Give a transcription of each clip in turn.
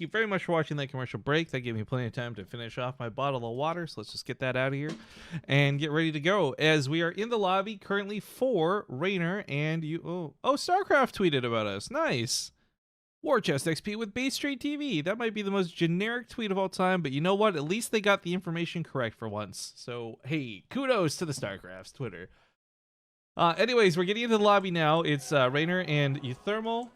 you very much for watching that commercial break. That gave me plenty of time to finish off my bottle of water. So let's just get that out of here and get ready to go as we are in the lobby currently for Reynor and you. Oh, Starcraft tweeted about us. Nice. War Chest XP with Bay Street TV. That might be the most generic tweet of all time, but you know what? At least they got the information correct for once. So, hey, kudos to the Starcraft's Twitter. Anyways, we're getting into the lobby now. It's Reynor and uThermal.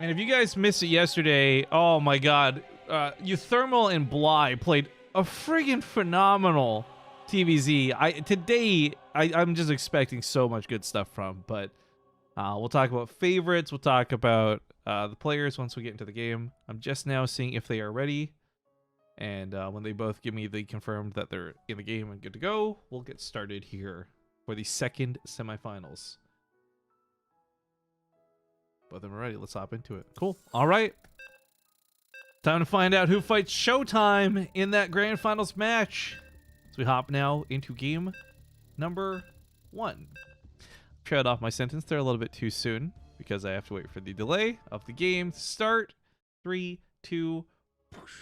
And if you guys missed it yesterday, oh my god, uThermal and Bly played a friggin' phenomenal TVZ. Today, I'm just expecting so much good stuff from, but we'll talk about favorites. We'll talk about the players once we get into the game. I'm just now seeing if they are ready. And when they both give me the confirmed that they're in the game and good to go, we'll get started here for the second semifinals. Both of them are ready. Let's hop into it. Cool. All right. Time to find out who fights Showtime in that grand finals match. So we hop now into game number 1. Trailed off my sentence there a little bit too soon because I have to wait for the delay of the game to start. 3, 2, push.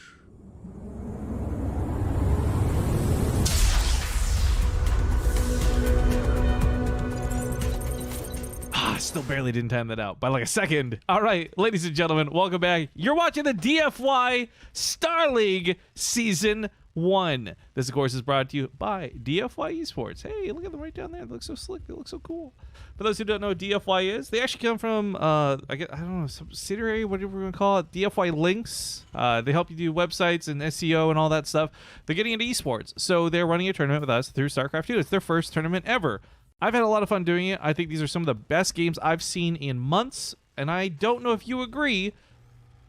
Still barely didn't time that out by like a second. All right, ladies and gentlemen, welcome back. You're watching the DFY Star League Season 1. This, of course, is brought to you by DFY Esports. Hey, look at them right down there. They look so slick. They look so cool. For those who don't know what DFY is, they actually come from, I don't know, subsidiary, whatever we're going to call it, DFY Links. They help you do websites and SEO and all that stuff. They're getting into esports, so they're running a tournament with us through Starcraft 2. It's their first tournament ever. I've had a lot of fun doing it. I think these are some of the best games I've seen in months, and I don't know if you agree,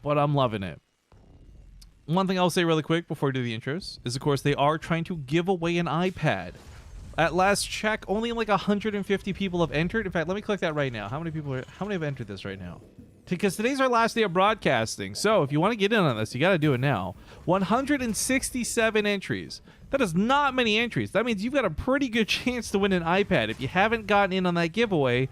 but I'm loving it. One thing I'll say really quick before we do the intros is, of course, they are trying to give away an iPad. At last check, only like 150 people have entered. In fact, let me click that right now. How many have entered this right now? Because today's our last day of broadcasting, so if you want to get in on this, you got to do it now. 167 entries. That is not many entries. That means you've got a pretty good chance to win an iPad. If you haven't gotten in on that giveaway,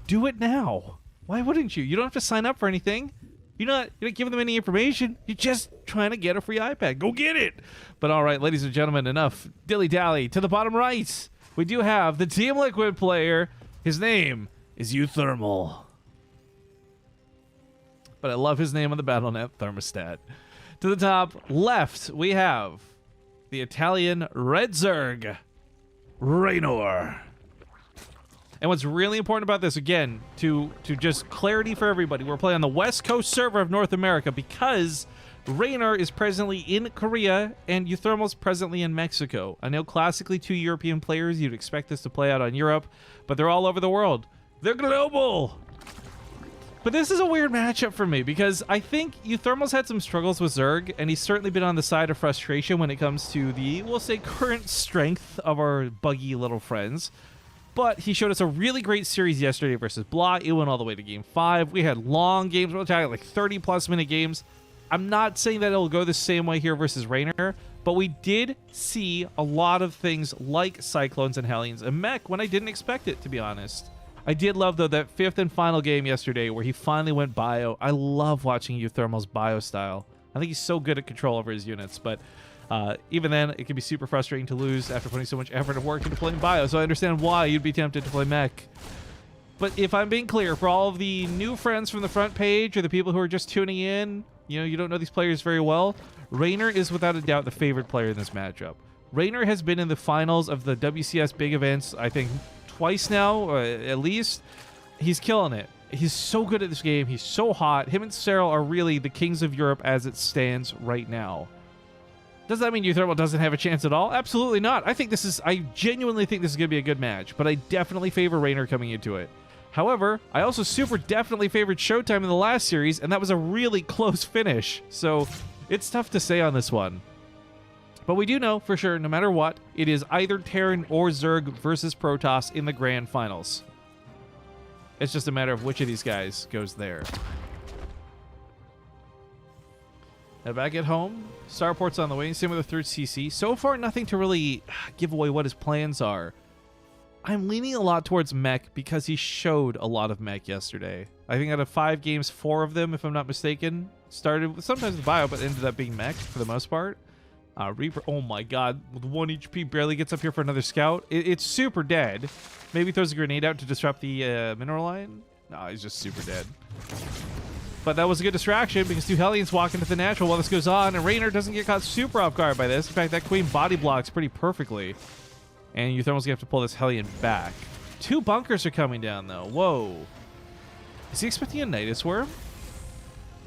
do it now. Why wouldn't you? You don't have to sign up for anything. You're not giving them any information. You're just trying to get a free iPad. Go get it. But all right, ladies and gentlemen, enough dilly-dally. To the bottom right, we do have the Team Liquid player. His name is uThermal. But I love his name on the BattleNet thermostat. To the top left, we have the Italian Red Zerg, Reynor. And what's really important about this, again, to just clarity for everybody, we're playing on the West Coast server of North America because Reynor is presently in Korea and uThermal's presently in Mexico. I know classically 2 European players, you'd expect this to play out on Europe, but they're all over the world. They're global. But this is a weird matchup for me because I think uThermal's had some struggles with Zerg, and he's certainly been on the side of frustration when it comes to the, we'll say, current strength of our buggy little friends. But he showed us a really great series yesterday versus Bly. It went all the way to Game 5. We had long games. We're talking like 30-plus minute games. I'm not saying that it'll go the same way here versus Reynor, but we did see a lot of things like Cyclones and Hellions and Mech when I didn't expect it, to be honest. I did love, though, that 5th and final game yesterday where he finally went bio. I love watching uThermal's bio style. I think he's so good at control over his units, but even then, it can be super frustrating to lose after putting so much effort and work into playing bio, so I understand why you'd be tempted to play Mech. But if I'm being clear, for all of the new friends from the front page or the people who are just tuning in, you don't know these players very well, Reynor is without a doubt the favorite player in this matchup. Reynor has been in the finals of the WCS big events, I think, twice now, at least. He's killing it. He's so good at this game. He's so hot. Him and Cyril are really the kings of Europe as it stands right now. Does that mean uThermal doesn't have a chance at all? Absolutely not. I genuinely think this is going to be a good match, but I definitely favor Reynor coming into it. However, I also super definitely favored Showtime in the last series, and that was a really close finish. So it's tough to say on this one. But we do know for sure, no matter what, it is either Terran or Zerg versus Protoss in the grand finals. It's just a matter of which of these guys goes there. Now back at home, Starport's on the way, same with the 3rd CC. So far, nothing to really give away what his plans are. I'm leaning a lot towards Mech because he showed a lot of Mech yesterday. I think out of 5 games, 4 of them, if I'm not mistaken, Started with sometimes the bio, but ended up being mech for the most part. Reaper, oh my god, with 1 HP, barely gets up here for another scout. It's super dead. Maybe throws a grenade out to disrupt the mineral line. No, he's just super dead. But that was a good distraction because 2 Hellions walk into the natural while this goes on, and Reynor doesn't get caught super off guard by this. In fact, that Queen body blocks pretty perfectly. And uThermal's gonna have to pull this Hellion back. 2 bunkers are coming down, though. Whoa. Is he expecting a Nidus Worm?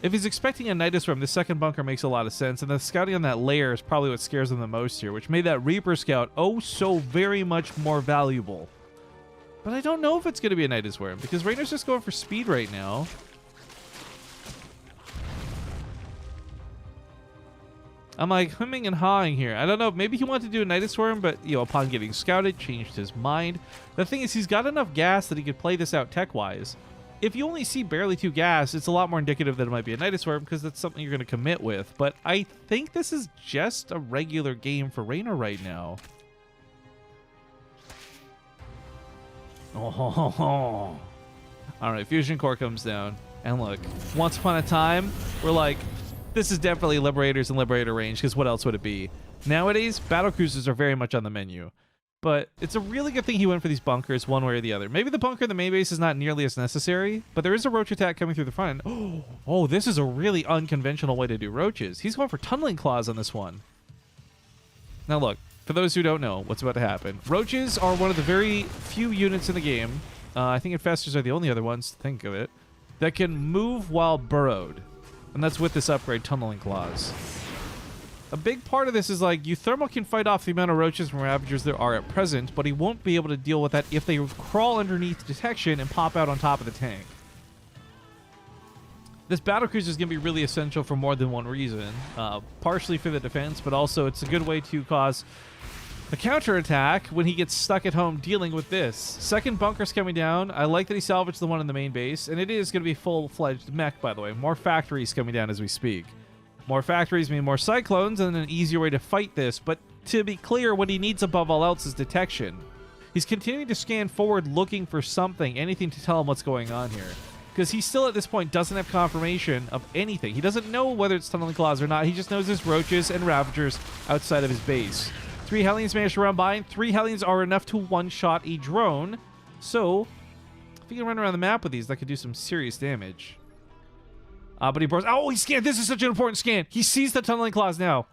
If he's expecting a Nidus Worm, the second bunker makes a lot of sense, and the scouting on that layer is probably what scares him the most here, which made that Reaper scout oh so very much more valuable. But I don't know if it's going to be a Nidus Worm, because Reynor's just going for speed right now. I'm like humming and hawing here. I don't know. Maybe he wanted to do a Nidus Worm, but upon getting scouted, changed his mind. The thing is, he's got enough gas that he could play this out tech-wise. If you only see barely 2 gas, it's a lot more indicative that it might be a Nidus Worm because that's something you're going to commit with. But I think this is just a regular game for Reynor right now. Oh. All right, Fusion Core comes down. And look, once upon a time, we're like, this is definitely Liberators and Liberator range, because what else would it be? Nowadays, battlecruisers are very much on the menu. But it's a really good thing he went for these bunkers one way or the other. Maybe the bunker in the main base is not nearly as necessary, but there is a roach attack coming through the front end. Oh, this is a really unconventional way to do roaches. He's going for tunneling claws on this one. Now look, for those who don't know what's about to happen, roaches are one of the very few units in the game, I think infestors are the only other ones to think of it, that can move while burrowed. And that's with this upgrade, tunneling claws. A big part of this is like uThermal can fight off the amount of roaches and Ravagers there are at present, but he won't be able to deal with that if they crawl underneath detection and pop out on top of the tank. This battlecruiser is going to be really essential for more than one reason. Partially for the defense, but also it's a good way to cause a counterattack when he gets stuck at home dealing with this. Second bunker's coming down. I like that he salvaged the one in the main base, and it is going to be full-fledged mech, by the way. More factories coming down as we speak. More factories mean more cyclones and an easier way to fight this, but to be clear, what he needs above all else is detection. He's continuing to scan forward looking for something, anything to tell him what's going on here. Because he still, at this point, doesn't have confirmation of anything. He doesn't know whether it's tunneling claws or not. He just knows there's roaches and Ravagers outside of his base. 3 Hellions managed to run by, and 3 Hellions are enough to one-shot a drone. So, if he can run around the map with these, that could do some serious damage. But he bores. Oh, he scanned. This is such an important scan. He sees the tunneling claws now.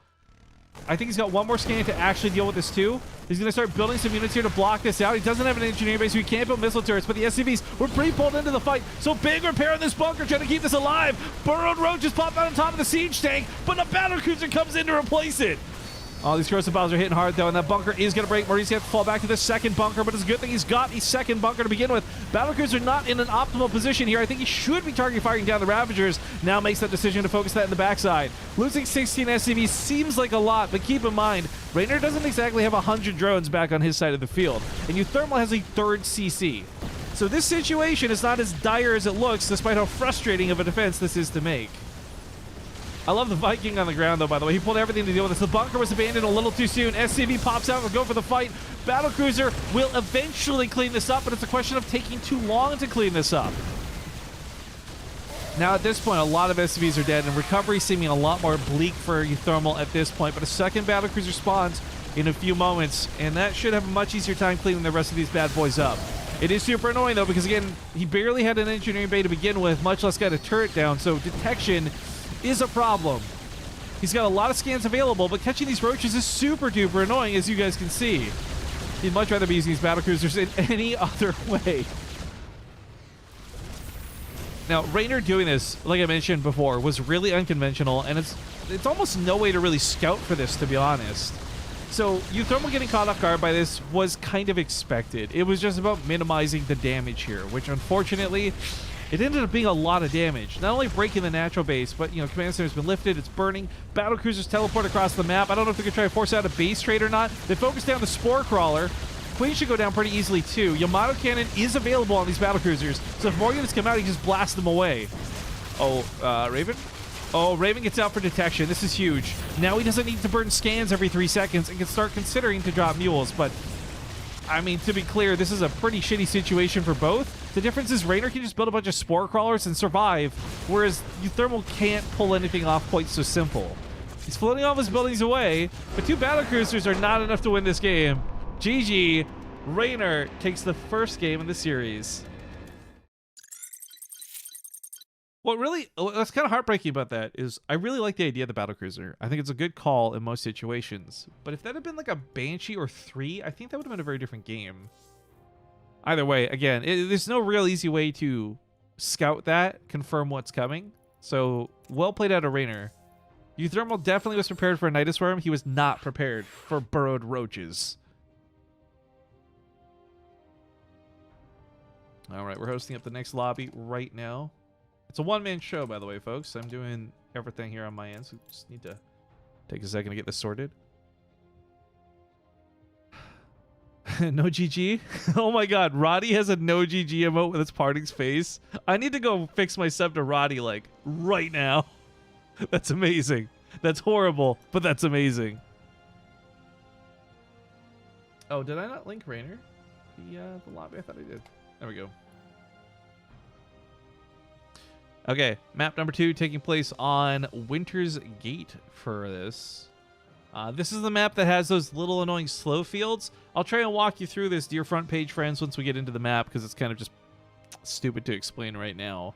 I think he's got one more scan to actually deal with this too. He's going to start building some units here to block this out. He doesn't have an engineering base, so he can't build missile turrets, but the SCVs were pretty pulled into the fight. So big repair on this bunker, trying to keep this alive. Burrowed roaches pop out on top of the siege tank, but a battlecruiser comes in to replace it. Oh, these corrosive bombs are hitting hard, though, and that bunker is going to break. Maurice has to fall back to the second bunker, but it's a good thing he's got the second bunker to begin with. Battlecruisers are not in an optimal position here. I think he should be target firing down the Ravagers. Now makes that decision to focus that in the backside. Losing 16 SCVs seems like a lot, but keep in mind, Reynor doesn't exactly have 100 drones back on his side of the field, and uThermal has a third CC. So this situation is not as dire as it looks, despite how frustrating of a defense this is to make. I love the Viking on the ground, though, by the way. He pulled everything to deal with this. The bunker was abandoned a little too soon. SCV pops out and will go for the fight. Battlecruiser will eventually clean this up, but it's a question of taking too long to clean this up. Now, at this point, a lot of SCVs are dead, and recovery seeming a lot more bleak for uThermal at this point, but a second Battlecruiser spawns in a few moments, and that should have a much easier time cleaning the rest of these bad boys up. It is super annoying, though, because, again, he barely had an engineering bay to begin with, much less got a turret down, so detection is a problem. He's got a lot of scans available, but catching these roaches is super duper annoying, as you guys can see. He'd much rather be using these battlecruisers in any other way. Now, Reynor doing this, like I mentioned before, was really unconventional, and it's almost no way to really scout for this, to be honest. So, uThermal getting caught off guard by this was kind of expected. It was just about minimizing the damage here, which unfortunately, it ended up being a lot of damage. Not only breaking the natural base, but, command center's been lifted, it's burning. Battlecruisers teleport across the map. I don't know if they're going to try to force out a base trade or not. They focus down the Spore Crawler. Queen should go down pretty easily, too. Yamato Cannon is available on these battlecruisers, so if more units come out, he can just blast them away. Oh, Raven? Oh, Raven gets out for detection. This is huge. Now he doesn't need to burn scans every 3 seconds and can start considering to drop mules, but I mean, to be clear, this is a pretty shitty situation for both. The difference is Reynor can just build a bunch of spore crawlers and survive, whereas uThermal can't pull anything off quite so simple. He's floating all of his buildings away, but 2 battlecruisers are not enough to win this game. GG. Reynor takes the first game in the series. What's kind of heartbreaking about that is I really like the idea of the battlecruiser. I think it's a good call in most situations. But if that had been like a Banshee or 3, I think that would have been a very different game. Either way, again, there's no real easy way to scout that, confirm what's coming. So, well played out of Reynor. uThermal definitely was prepared for a Nidus Worm. He was not prepared for burrowed roaches. All right, we're hosting up the next lobby right now. It's a one-man show, by the way, folks. I'm doing everything here on my end, so just need to take a second to get this sorted. No GG? Oh my god, Roddy has a no GG emote with its parting's face. I need to go fix my sub to Roddy, like, right now. That's amazing. That's horrible, but that's amazing. Oh, did I not link Reynor? The lobby? I thought I did. There we go. Okay, map number 2 taking place on Winter's Gate for this. This is the map that has those little annoying slow fields. I'll try and walk you through this, dear front page friends, once we get into the map, because it's kind of just stupid to explain right now.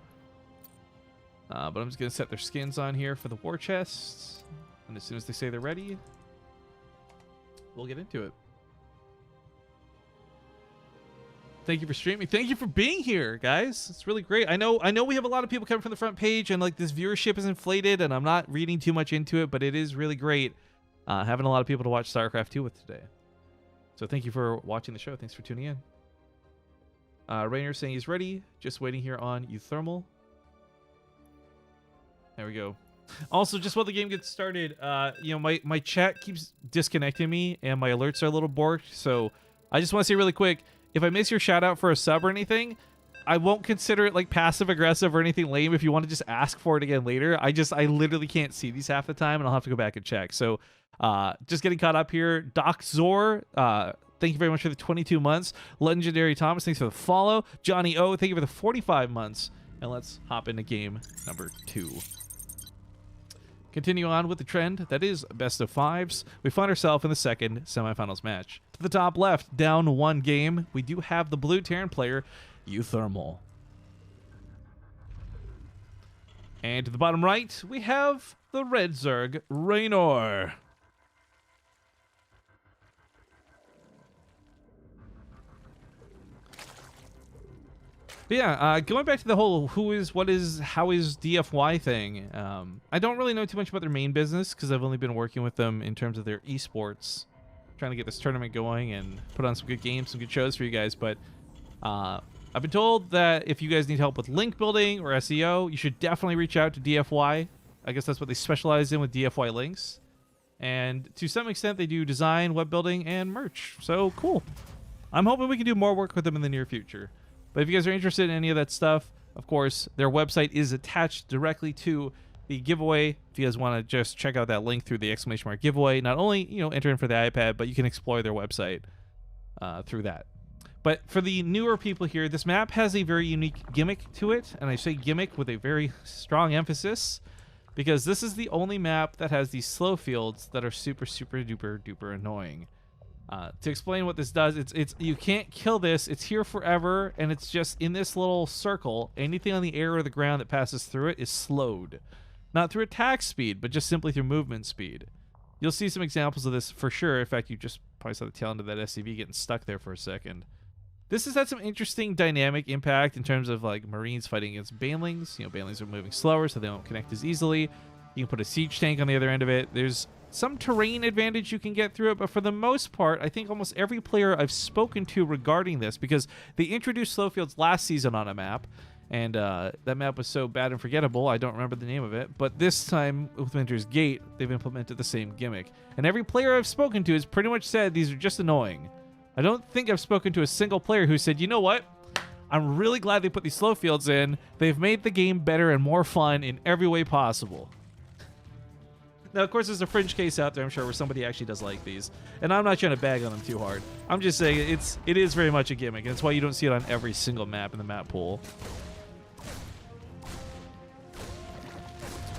But I'm just going to set their skins on here for the war chests. And as soon as they say they're ready, we'll get into it. Thank you for streaming. Thank you for being here, guys. It's really great. I know we have a lot of people coming from the front page, and like this viewership is inflated, and I'm not reading too much into it, but it is really great having a lot of people to watch Starcraft 2 with today. So thank you for watching the show. Thanks for tuning in. Reynor saying he's ready. Just waiting here on uThermal. There we go. Also, just while the game gets started, you know, my chat keeps disconnecting me, and my alerts are a little borked. So I just want to say really quick, if I miss your shout out for a sub or anything, I won't consider it like passive aggressive or anything lame. If you want to just ask for it again later, I literally can't see these half the time, and I'll have to go back and check. So just getting caught up here. Doc Zor, thank you very much for the 22 months. Legendary Thomas, thanks for the follow. Johnny O, thank you for the 45 months. And let's hop into game number 2. Continue on with the trend that is best of 5s. We find ourselves in the second semifinals match. To the top left, down 1 game, we do have the blue Terran player, uThermal. And to the bottom right, we have the red Zerg, Reynor. But yeah, going back to the whole who is, what is, how is DFY thing, I don't really know too much about their main business because I've only been working with them in terms of their esports, trying to get this tournament going and put on some good games, some good shows for you guys. But I've been told that if you guys need help with link building or SEO, you should definitely reach out to DFY. I guess that's what they specialize in with DFY links. And to some extent, they do design, web building, and merch. So cool. I'm hoping we can do more work with them in the near future. But if you guys are interested in any of that stuff, of course, their website is attached directly to the giveaway. If you guys want to just check out that link through the exclamation mark giveaway, not only, you know, enter in for the iPad, but you can explore their website through that. But for the newer people here, this map has a very unique gimmick to it. And I say gimmick with a very strong emphasis, because this is the only map that has these slow fields that are super, super duper duper annoying. To explain what this does, it's you can't kill this. It's here forever, and it's just in this little circle. Anything on the air or the ground that passes through it is slowed. Not through attack speed, but just simply through movement speed. You'll see some examples of this for sure. In fact, you just probably saw the tail end of that SCV getting stuck there for a second. This has had some interesting dynamic impact in terms of like Marines fighting against Banelings. You know, Banelings are moving slower, so they don't connect as easily. You can put a siege tank on the other end of it. There's some terrain advantage you can get through it, but for the most part, I think almost every player I've spoken to regarding this, because they introduced slow fields last season on a map, and that map was so bad and forgettable, I don't remember the name of it, but this time with Winter's Gate, they've implemented the same gimmick. And every player I've spoken to has pretty much said these are just annoying. I don't think I've spoken to a single player who said, you know what? I'm really glad they put these slow fields in. They've made the game better and more fun in every way possible. Now, of course, there's a fringe case out there, I'm sure, where somebody actually does like these. And I'm not trying to bag on them too hard. I'm just saying it is very much a gimmick, and it's why you don't see it on every single map in the map pool.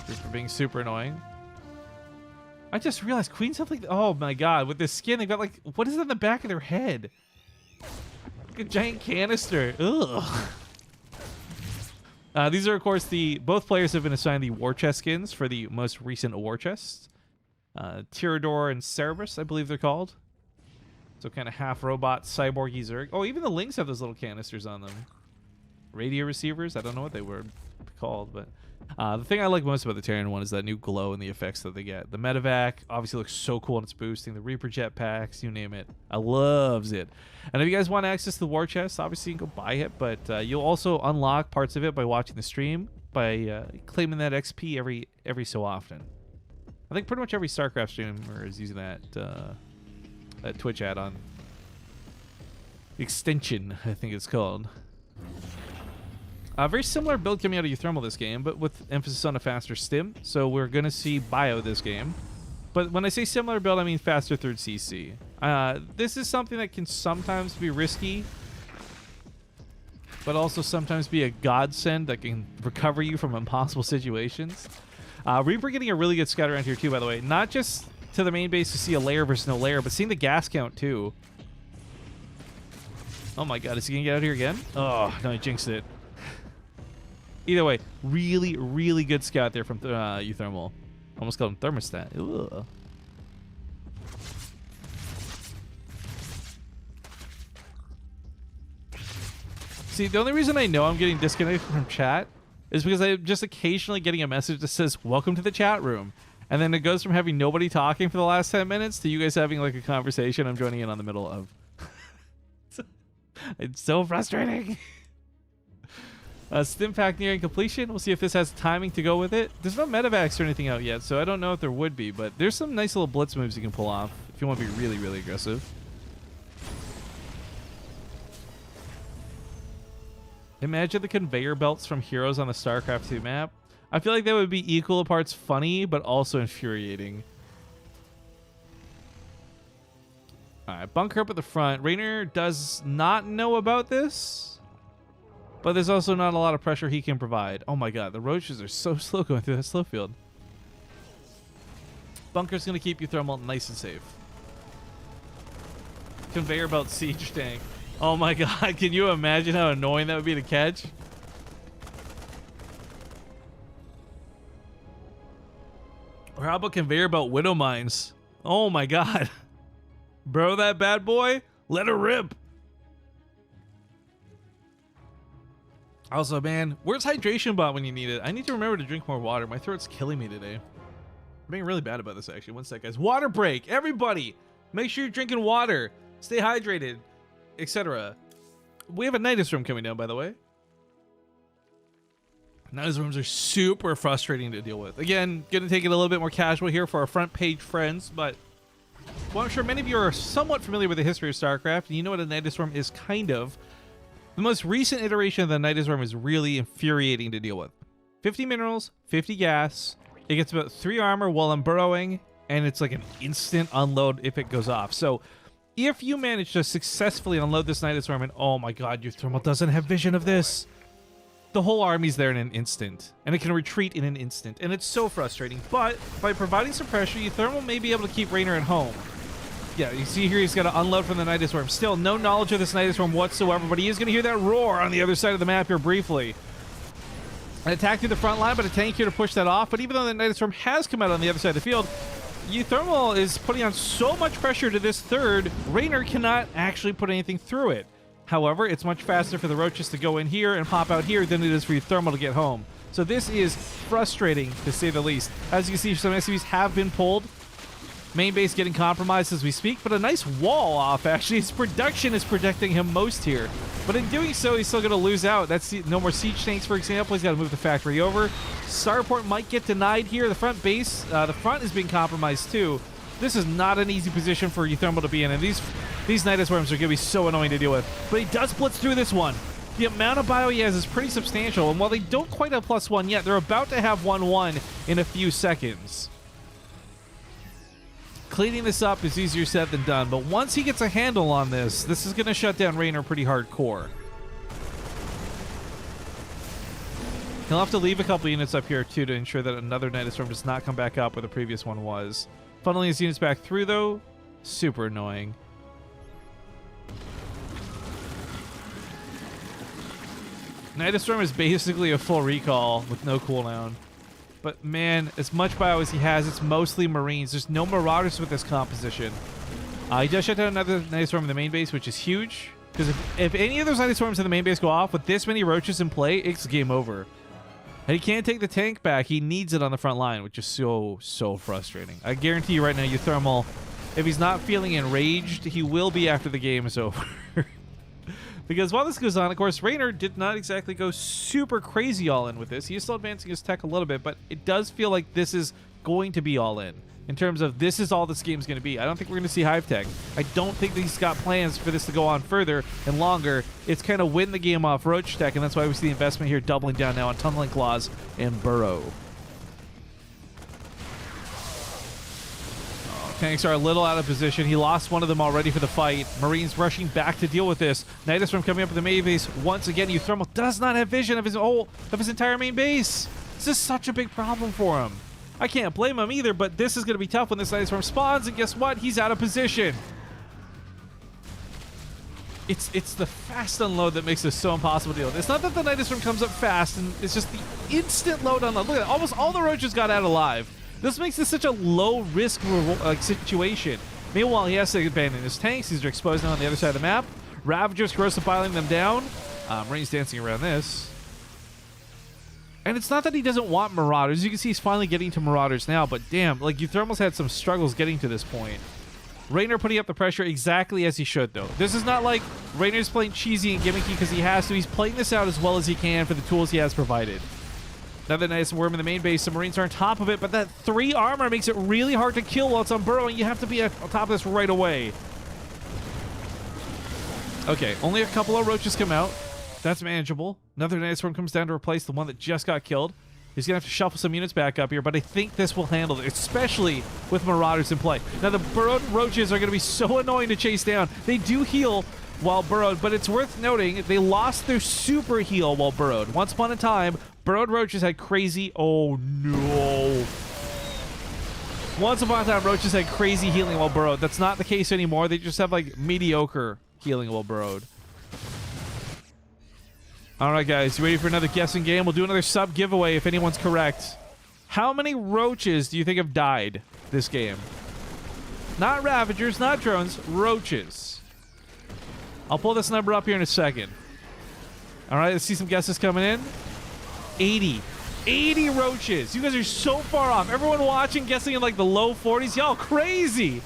Just for being super annoying. I just realized queens have like, oh my god, with this skin, they've got like, what is it on the back of their head? Like a giant canister. Ugh. These are, of course, both players have been assigned the war chest skins for the most recent war chests. Tirador and Cerberus, I believe they're called. So kind of half robot, cyborgy Zerg. Oh, even the Lynx have those little canisters on them. Radio receivers? I don't know what they were called, but... the thing I like most about the Terran one is that new glow and the effects that they get. The medevac obviously looks so cool in its boosting. The Reaper jetpacks, you name it. I loves it. And if you guys want access to the war chest, obviously you can go buy it, but you'll also unlock parts of it by watching the stream, by claiming that XP every so often. I think pretty much every Starcraft streamer is using that Twitch add-on. Extension, I think it's called. Very similar build coming out of uThermal this game, but with emphasis on a faster stim. So we're going to see bio this game. But when I say similar build, I mean faster third CC. This is something that can sometimes be risky, but also sometimes be a godsend that can recover you from impossible situations. Reaper getting a really good scout around here too, by the way. Not just to the main base to see a layer versus no layer, but seeing the gas count too. Oh my god, is he going to get out here again? Oh, no, he jinxed it. Either way, really, really good scout there from uThermal. Almost called him thermostat. Ugh. See, the only reason I know I'm getting disconnected from chat is because I'm just occasionally getting a message that says, welcome to the chat room. And then it goes from having nobody talking for the last 10 minutes to you guys having like a conversation I'm joining in on the middle of. It's so frustrating. Stim pack nearing completion. We'll see if this has timing to go with it. There's no medevacs or anything out yet, so I don't know if there would be, but there's some nice little blitz moves you can pull off if you want to be really, really aggressive. Imagine the conveyor belts from Heroes on the Starcraft 2 map. I feel like that would be equal parts funny, but also infuriating. Alright, bunker up at the front. Reynor does not know about this. But there's also not a lot of pressure he can provide. Oh my god, the roaches are so slow going through that slow field. Bunker's going to keep uThermal nice and safe. Conveyor belt siege tank. Oh my god, can you imagine how annoying that would be to catch? Or how about conveyor belt widow mines? Oh my god. Bro, that bad boy, let her rip. Also, man, where's hydration bot when you need it? I need to remember to drink more water. My throat's killing me today. I'm being really bad about this, actually. One sec, guys. Water break. Everybody, make sure you're drinking water. Stay hydrated, etc. We have a Nidus room coming down, by the way. Nidus rooms are super frustrating to deal with. Again, going to take it a little bit more casual here for our front page friends, but well, I'm sure many of you are somewhat familiar with the history of StarCraft, and you know what a Nidus room is kind of. The most recent iteration of the Nidus Worm is really infuriating to deal with. 50 minerals, 50 gas. It gets about 3 armor while I'm burrowing, and it's like an instant unload if it goes off. So if you manage to successfully unload this Nidus Worm, and oh my god, uThermal doesn't have vision of this. The whole army's there in an instant, and it can retreat in an instant, and it's so frustrating. But by providing some pressure, uThermal may be able to keep Reynor at home. Yeah, you see here he's got to unload from the Nidus Worm. Still no knowledge of this Nidus Worm whatsoever, but he is going to hear that roar on the other side of the map here briefly. An attack through the front line, but a tank here to push that off. But even though the Nidus Worm has come out on the other side of the field, uThermal is putting on so much pressure to this third, Reynor cannot actually put anything through it. However, it's much faster for the roaches to go in here and pop out here than it is for uThermal to get home. So this is frustrating, to say the least. As you can see, some SCVs have been pulled. Main base getting compromised as we speak, but a nice wall off, actually. His production is protecting him most here. But in doing so, he's still going to lose out. That's no more siege tanks, for example. He's got to move the factory over. Starport might get denied here. The front base, the front is being compromised too. This is not an easy position for uThermal to be in, and these Nidus Worms are going to be so annoying to deal with. But he does blitz through this one. The amount of bio he has is pretty substantial, and while they don't quite have +1 yet, they're about to have 1-1 in a few seconds. cleaning this up is easier said than done, but once he gets a handle on this, this is going to shut down Reynor pretty hardcore. He'll have to leave a couple units up here, too, to ensure that another Night Storm does not come back up where the previous one was. Funneling his units back through, though, super annoying. Night Storm is basically a full recall with no cooldown. But, man, as much bio as he has, it's mostly Marines. There's no Marauders with this composition. He does shut down another Night Storm in the main base, which is huge. Because if any of those Night Storms in the main base go off with this many roaches in play, it's game over. And he can't take the tank back. He needs it on the front line, which is so frustrating. I guarantee you right now, uThermal, if he's not feeling enraged, he will be after the game is over. Because while this goes on, of course, Reynor did not exactly go super crazy all in with this. He is still advancing his tech a little bit, but it does feel like this is going to be all in terms of this is all this game's going to be. I don't think we're going to see Hive Tech. I don't think that he's got plans for this to go on further and longer. It's kind of win the game off Roach Tech, and that's why we see the investment here doubling down now on Tunneling Claws and Burrow. Tanks are a little out of position. He lost one of them already for the fight. Marines rushing back to deal with this. Night Storm coming up with the main base. Once again, uThermal does not have vision of his entire main base. This is such a big problem for him. I can't blame him either, but this is going to be tough when this Night Storm spawns, and guess what? He's out of position. It's the fast unload that makes this so impossible to deal with. It's not that the Night Storm comes up fast, and it's just the instant load unload. Look at that. Almost all the roaches got out alive. This makes this such a low-risk situation. Meanwhile, he has to abandon his tanks. These are exposed now on the other side of the map. Ravagers corrosive piling them down. Marines dancing around this. And it's not that he doesn't want Marauders. You can see he's finally getting to Marauders now, but damn, like, uThermal's had some struggles getting to this point. Reynor putting up the pressure exactly as he should, though. This is not like Raynor's playing cheesy and gimmicky because he has to. He's playing this out as well as he can for the tools he has provided. Another nice worm in the main base. The Marines are on top of it, but that 3 armor makes it really hard to kill while it's on burrowing. You have to be on top of this right away. Okay, only a couple of roaches come out. That's manageable. Another Night Storm comes down to replace the one that just got killed. He's going to have to shuffle some units back up here, but I think this will handle it, especially with Marauders in play. Now, the burrowed roaches are going to be so annoying to chase down. They do heal while burrowed, but it's worth noting they lost their super heal while burrowed. Once upon a time, burrowed roaches had crazy... Oh, no. Once upon a time, roaches had crazy healing while burrowed. That's not the case anymore. They just have, like, mediocre healing while burrowed. All right, guys, you ready for another guessing game? We'll do another sub giveaway if anyone's correct. How many roaches do you think have died this game? Not Ravagers, not drones, roaches. I'll pull this number up here in a second. All right, let's see some guesses coming in. 80. 80 roaches. You guys are so far off. Everyone watching guessing in like the low 40s. Y'all crazy.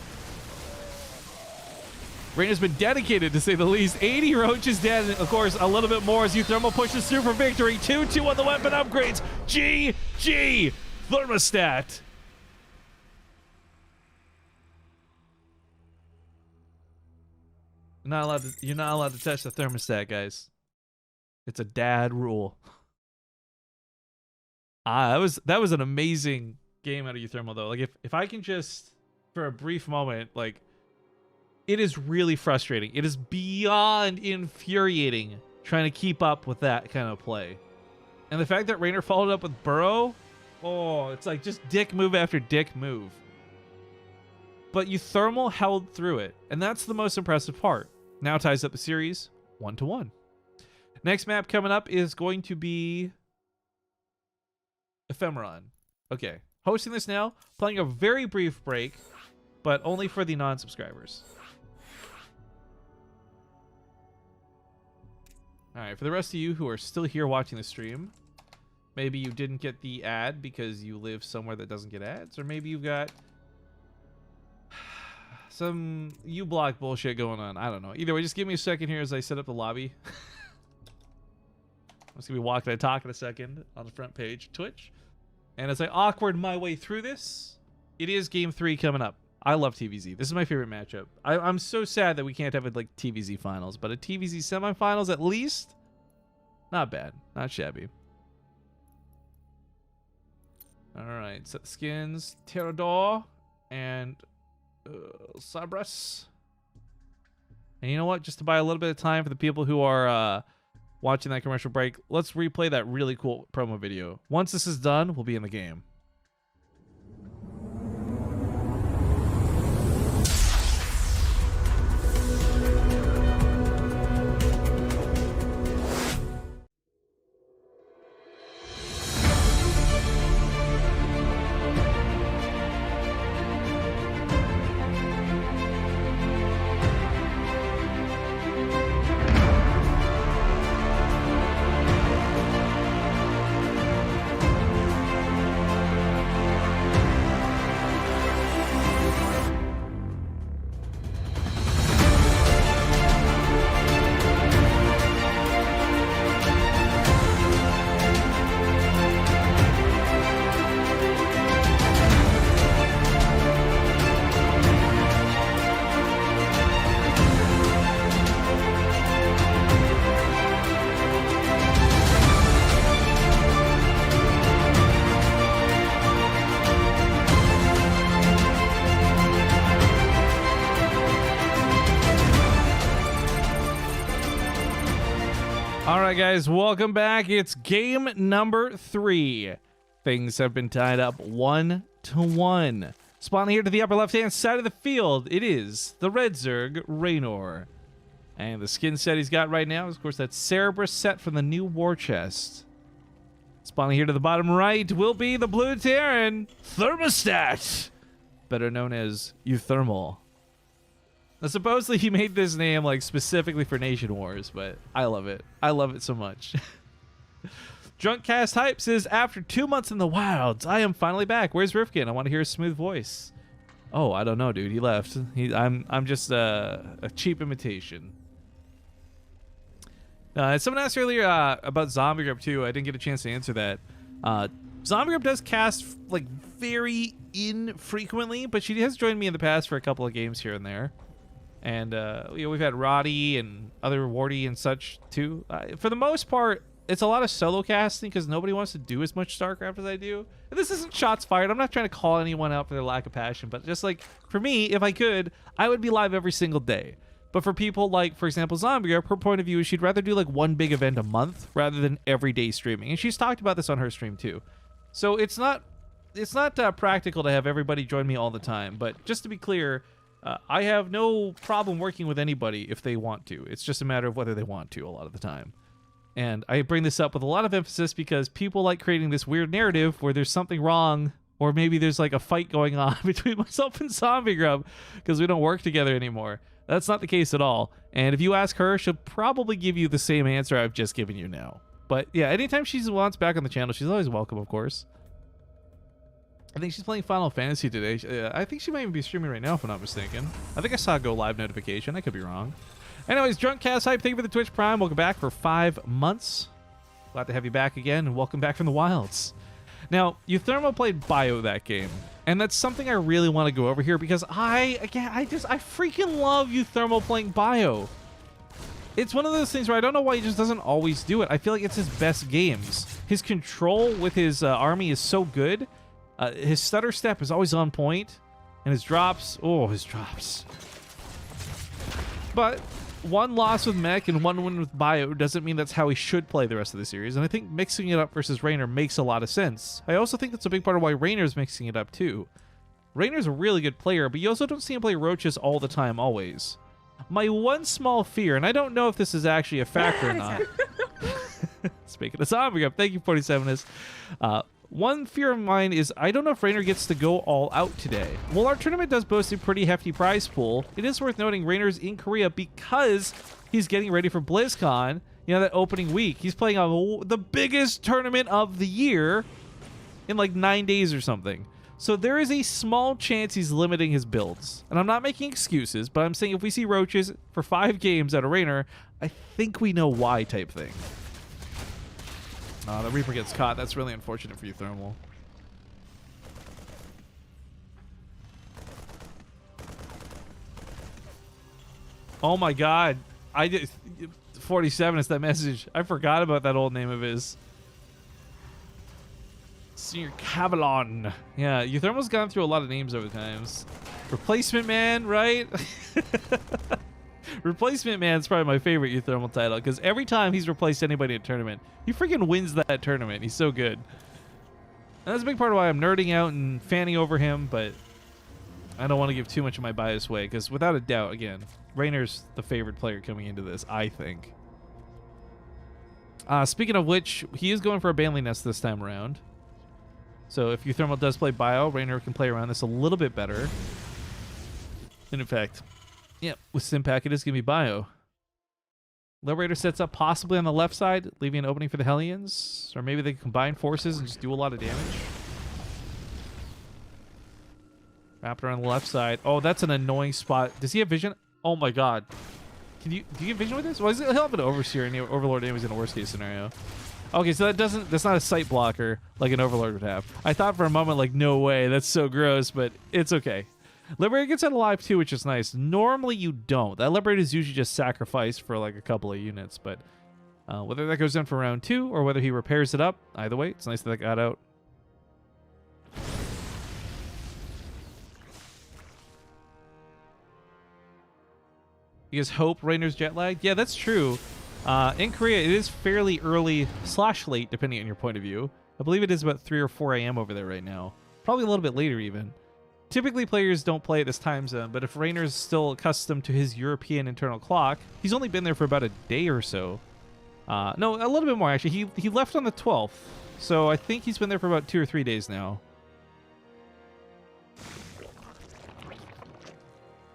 Reynor's been dedicated, to say the least. 80 roaches dead, and of course, a little bit more as uThermal pushes through for victory. 2-2 on the weapon upgrades. GG! Thermostat. You're not allowed to touch the thermostat, guys. It's a dad rule. That was an amazing game out of uThermal, though. Like, if I can just, for a brief moment, like, it is really frustrating. It is beyond infuriating trying to keep up with that kind of play. And the fact that Reynor followed up with Burrow, oh, it's like just dick move after dick move. But uThermal held through it, and that's the most impressive part. Now ties up the series 1-1. Next map coming up is going to be Ephemeron. Okay, hosting this now, playing a very brief break, but only for the non-subscribers. All right, for the rest of you who are still here watching the stream, maybe you didn't get the ad because you live somewhere that doesn't get ads, or maybe you've got some uBlock bullshit going on. I don't know. Either way, just give me a second here as I set up the lobby. I'm just going to be walking and talking a second on the front page, Twitch. And as I awkward my way through this, it is Game 3 coming up. I love TVZ. This is my favorite matchup. I'm so sad that we can't have like TVZ finals, but a TVZ semifinals at least, not bad, not shabby. All right, set the skins, Terrador, and Sabras. And you know what? Just to buy a little bit of time for the people who are watching that commercial break, let's replay that really cool promo video. Once this is done, we'll be in the game. All right, guys, welcome back. It's game number 3. Things have been tied up 1-1. Spawning here to the upper left-hand side of the field, it is the Red Zerg Reynor. And the skin set he's got right now is, of course, that Cerberus set from the new war chest. Spawning here to the bottom right will be the Blue Terran Thermostat, better known as uThermal. Now, supposedly he made this name like specifically for Nation Wars, but I love it. I love it so much. Drunkcast Hype says, after 2 months in the wilds, I am finally back. Where's Rifkin? I want to hear his smooth voice. Oh, I don't know, dude. He left. I'm just a cheap imitation. Someone asked earlier about Zombie Grip too. I didn't get a chance to answer that. Zombie Grip does cast like very infrequently, but she has joined me in the past for a couple of games here and there. And we've had Roddy and other Wardy and such too. For the most part, it's a lot of solo casting because nobody wants to do as much Starcraft as I do. And this isn't shots fired. I'm not trying to call anyone out for their lack of passion, but just like for me, if I could, I would be live every single day. But for people like, for example, Zombie Grip, her point of view is she'd rather do like one big event a month rather than everyday streaming. And she's talked about this on her stream too. So it's not practical to have everybody join me all the time. But just to be clear, I have no problem working with anybody if they want to. It's just a matter of whether they want to a lot of the time. And I bring this up with a lot of emphasis because people like creating this weird narrative where there's something wrong, or maybe there's like a fight going on between myself and Zombie Grub because we don't work together anymore. That's not the case at all. And if you ask her, she'll probably give you the same answer I've just given you now. But yeah, anytime she wants back on the channel, she's always welcome, of course. I think she's playing Final Fantasy today. I think she might even be streaming right now, if I'm not mistaken. I think I saw a go live notification. I could be wrong. Anyways, Drunkcast Hype, thank you for the Twitch Prime. Welcome back for 5 months. Glad to have you back again, and welcome back from the wilds. Now, uThermal played Bio that game, and that's something I really want to go over here because I freaking love uThermal playing Bio. It's one of those things where I don't know why he just doesn't always do it. I feel like it's his best games. His control with his army is so good. His stutter step is always on point, and his drops, his drops. But one loss with Mech and one win with Bio doesn't mean that's how he should play the rest of the series, and I think mixing it up versus Reynor makes a lot of sense. I also think that's a big part of why Reynor's mixing it up too. Reynor's a really good player, but you also don't see him play Roaches all the time, always. My one small fear, and I don't know if this is actually a factor or not. Speaking of Zombie Up, thank you, 47ist. One fear of mine is I don't know if Reynor gets to go all out today. While our tournament does boast a pretty hefty prize pool, it is worth noting Reynor's in Korea because he's getting ready for BlizzCon, you know, that opening week. He's playing on the biggest tournament of the year in like 9 days or something. So there is a small chance he's limiting his builds. And I'm not making excuses, but I'm saying if we see Roaches for 5 games out of Reynor, I think we know why type thing. The Reaper gets caught. That's really unfortunate for uThermal. Oh my god. I did 47 is that message. I forgot about that old name of his. Senior Cavalon. Yeah, uThermal's gone through a lot of names over the times. Replacement Man, right? Replacement Man's probably my favorite uThermal title because every time he's replaced anybody in a tournament, he freaking wins that tournament. He's so good. And that's a big part of why I'm nerding out and fanning over him, but I don't want to give too much of my bias away because without a doubt, again, Reynor's the favorite player coming into this, I think. Speaking of which, he is going for a Banley Nest this time around. So if uThermal does play Bio, Reynor can play around this a little bit better. And in fact, yeah, with Stimpack, it is going to be Bio. Liberator sets up possibly on the left side, leaving an opening for the Hellions. Or maybe they can combine forces and just do a lot of damage. Raptor on the left side. Oh, that's an annoying spot. Does he have vision? Oh my god. Do you get vision with this? Well, he'll have an Overseer and Overlord anyways in a worst case scenario. Okay, so that's not a sight blocker like an Overlord would have. I thought for a moment, like, no way, that's so gross, but it's okay. Liberator gets out alive too, which is nice. Normally you don't. That Liberator is usually just sacrificed for like a couple of units, but whether that goes in for round 2 or whether he repairs it up, either way, it's nice that got out. You guys hope Reynor's jet lagged? Yeah, that's true. In Korea, it is fairly early / late, depending on your point of view. I believe it is about 3 or 4 a.m. over there right now. Probably a little bit later, even. Typically, players don't play at this time zone, but if Reynor's still accustomed to his European internal clock, he's only been there for about a day or so. No, a little bit more, actually. He left on the 12th, so I think he's been there for about 2 or 3 days now.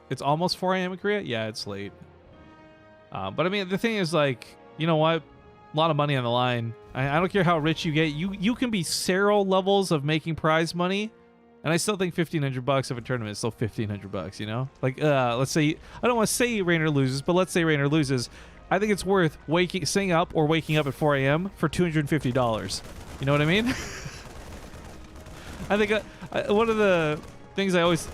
It's almost 4 a.m. in Korea? Yeah, it's late. But I mean, the thing is, like, you know what? A lot of money on the line. I don't care how rich you get. You can be Cero levels of making prize money, and I still think $1,500 of a tournament is still $1,500, you know? Like, let's say, I don't want to say Reynor loses, but let's say Reynor loses. I think it's worth staying up or waking up at 4 a.m. for $250. You know what I mean? I think one of the things I always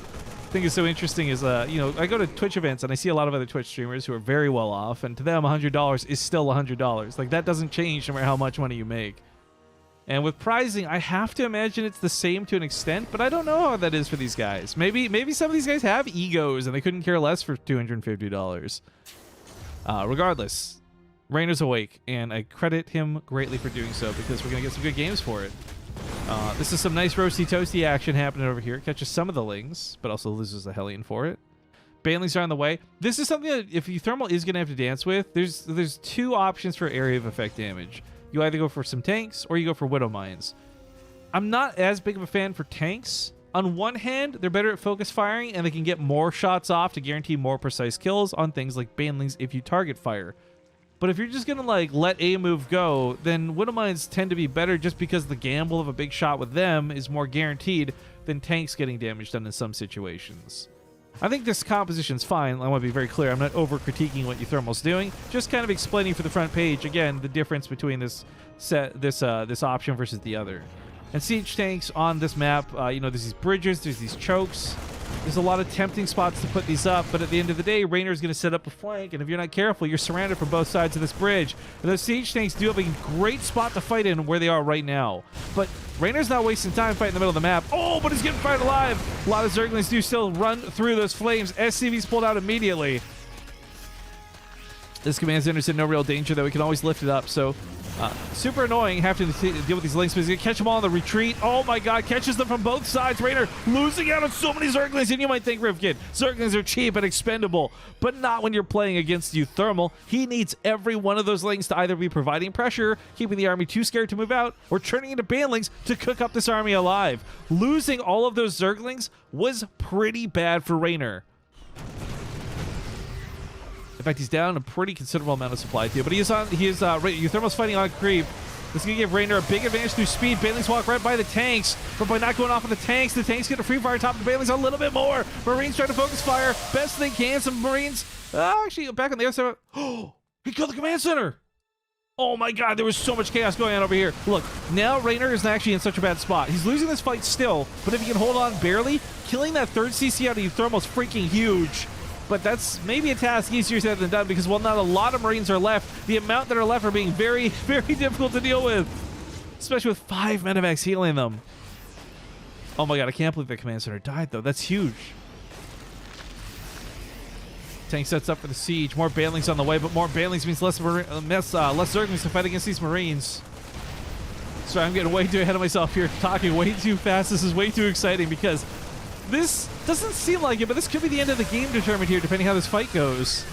think is so interesting is, you know, I go to Twitch events and I see a lot of other Twitch streamers who are very well off, and to them, $100 is still $100. Like, that doesn't change no matter how much money you make. And with prizing, I have to imagine it's the same to an extent, but I don't know how that is for these guys. Maybe some of these guys have egos and they couldn't care less for $250. Regardless, Reynor's awake, and I credit him greatly for doing so because we're going to get some good games for it. This is some nice roasty toasty action happening over here. Catches some of the Lings, but also loses the Hellion for it. Banelings are on the way. This is something that if uThermal is going to have to dance with, there's 2 options for area of effect damage. You either go for some tanks or you go for Widow Mines. I'm not as big of a fan for tanks. On one hand, they're better at focus firing and they can get more shots off to guarantee more precise kills on things like Banelings if you target fire. But if you're just going to like let a move go, then Widow Mines tend to be better just because the gamble of a big shot with them is more guaranteed than tanks getting damage done in some situations. I think this composition's fine. I want to be very clear. I'm not over-critiquing what uThermal's doing. Just kind of explaining for the front page, again, the difference between this option versus the other. And siege tanks on this map, you know, there's these bridges, there's these chokes. There's a lot of tempting spots to put these up, but at the end of the day, Reynor's going to set up a flank, and if you're not careful, you're surrounded from both sides of this bridge. And those siege tanks do have a great spot to fight in where they are right now. But Reynor's not wasting time fighting in the middle of the map. Oh, but he's getting fired alive! A lot of Zerglings do still run through those flames. SCV's pulled out immediately. This command center's in no real danger, though. We can always lift it up, so super annoying having to deal with these Lings, but he's going to catch them all on the retreat. Oh my god, catches them from both sides. Reynor losing out on so many Zerglings, and you might think, Rivkin, Zerglings are cheap and expendable, but not when you're playing against uThermal. He needs every one of those Lings to either be providing pressure, keeping the army too scared to move out, or turning into Banlings to cook up this army alive. Losing all of those Zerglings was pretty bad for Reynor. In fact, he's down a pretty considerable amount of supply too, but uThermal's fighting on creep. This is going to give Reynor a big advantage through speed. Banelings walk right by the tanks, but by not going off of the tanks get a free fire top of the Banelings a little bit more. Marines trying to focus fire best they can. Some Marines, actually, back on the other side. Oh, he killed the command center. Oh my god, there was so much chaos going on over here. Look, now Reynor isn't actually in such a bad spot. He's losing this fight still, but if he can hold on barely, killing that third CC out of uThermal is freaking huge. But that's maybe a task easier said than done because while not a lot of Marines are left, the amount that are left are being very, very difficult to deal with. Especially with 5 Medivacs healing them. Oh my god, I can't believe the command center died though. That's huge. Tank sets up for the siege. More Banelings on the way, but more Banelings means less Zerglings to fight against these Marines. Sorry, I'm getting way too ahead of myself here, talking way too fast. This is way too exciting because this doesn't seem like it, but this could be the end of the game determined here, depending how this fight goes.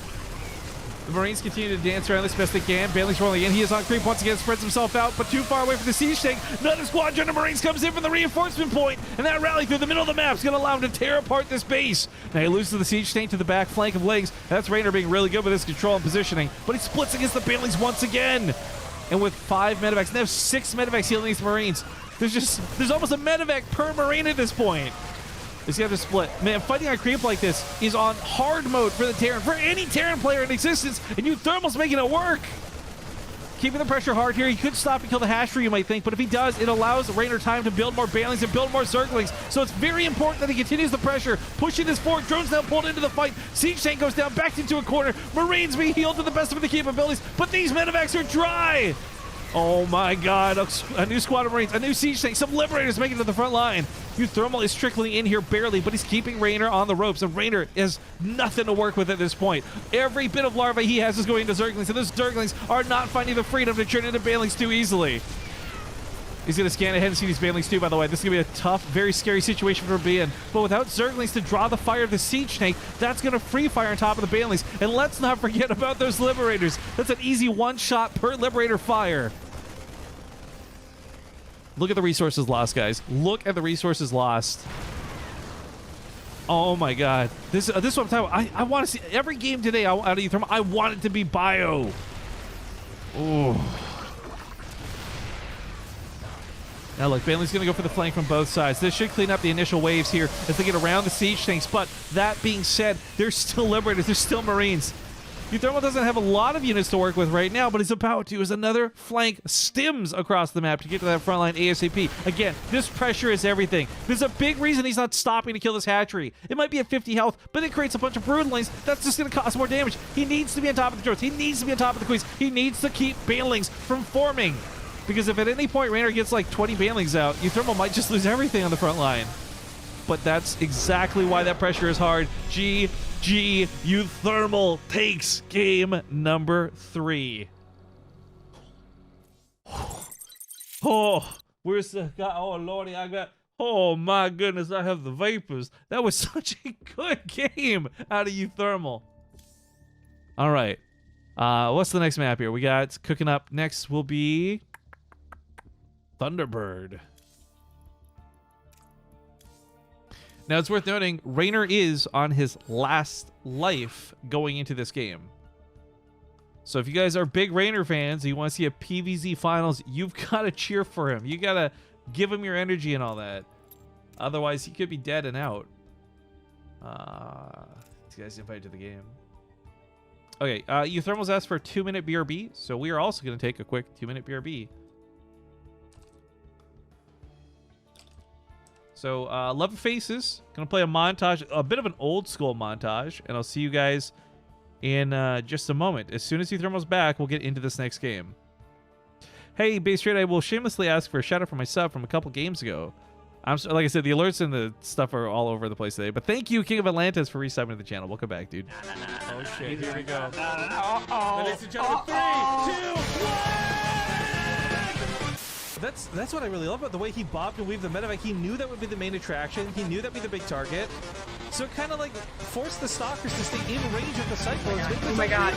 The Marines continue to dance around this best they can. Banelings rolling in. He is on creep once again, spreads himself out, but too far away from the siege tank. Another squadron of Marines comes in from the reinforcement point, and that rally through the middle of the map is going to allow him to tear apart this base. Now he loses the siege tank to the back flank of Legs. That's Reynor being really good with his control and positioning, but he splits against the Banelings once again. And with 5 medevacs, and they have 6 medevacs healing these Marines. There's almost a medevac per Marine at this point. He's got to split. Man, fighting on creep like this is on hard mode for the Terran, for any Terran player in existence, and uThermal's making it work. Keeping the pressure hard here. He could stop and kill the Hasher, you might think, but if he does, it allows Reynor time to build more Banelings and build more Zerglings. So it's very important that he continues the pressure, pushing this forward. Drones now pulled into the fight. Siege tank goes down, backed into a corner. Marines being healed to the best of their capabilities, but these medevacs are dry. Oh my god, a new squad of Marines, a new siege tank, some Liberators making it to the front line. uThermal is trickling in here barely, but he's keeping Reynor on the ropes, and Reynor has nothing to work with at this point. Every bit of larvae he has is going into Zerglings, and those Zerglings are not finding the freedom to turn into Banelings too easily. He's going to scan ahead and see these Banelings too, by the way. This is going to be a tough, very scary situation for him to be in. But without Zerglings to draw the fire of the siege tank, that's going to free fire on top of the Banelings. And let's not forget about those Liberators. That's an easy one-shot per Liberator fire. Look at the resources lost, guys. Look at the resources lost. Oh my god. This is what I'm talking about. I want to see every game today out of uThermal. I want it to be bio. Ooh. Now look, Baneling's going to go for the flank from both sides. This should clean up the initial waves here as they get around the siege tanks. But that being said, there's still Liberators. There's still Marines. uThermal doesn't have a lot of units to work with right now, but he's about to as another flank stims across the map to get to that front line ASAP. Again, this pressure is everything. There's a big reason he's not stopping to kill this hatchery. It might be at 50 health, but it creates a bunch of broodlings. That's just going to cause more damage. He needs to be on top of the drones. He needs to be on top of the queens. He needs to keep Banelings from forming. Because if at any point Reynor gets like 20 Banelings out, uThermal might just lose everything on the front line. But that's exactly why that pressure is hard. GG, uThermal takes game number 3. Oh, where's the guy? Oh, Lordy, I got... Oh, my goodness, I have the vapors. That was such a good game out of uThermal. All right. What's the next map here? We got cooking up. Next will be Thunderbird. Now, it's worth noting, Reynor is on his last life going into this game. So if you guys are big Reynor fans and you want to see a PvZ finals, you've got to cheer for him. You got to give him your energy and all that. Otherwise, he could be dead and out. These guys invited to the game. Okay, uThermal's asked for a 2-minute BRB, so we are also going to take a quick 2-minute BRB. So, Love of Faces, gonna play a montage, a bit of an old school montage, and I'll see you guys in just a moment. As soon as uThermal's back, we'll get into this next game. Hey, Base Trade, I will shamelessly ask for a shout out for my sub from a couple games ago. Like I said, the alerts and the stuff are all over the place today, but thank you, King of Atlantis, for resubbing to the channel. Welcome back, dude. Oh shit, here we go. Ladies and gentlemen, 3, 2, 1! That's what I really love about the way he bobbed and weaved the medevac. He knew that would be the main attraction. He knew that would be the big target. So it kind of like forced the stalkers to stay in range of the cyclones. Oh my god.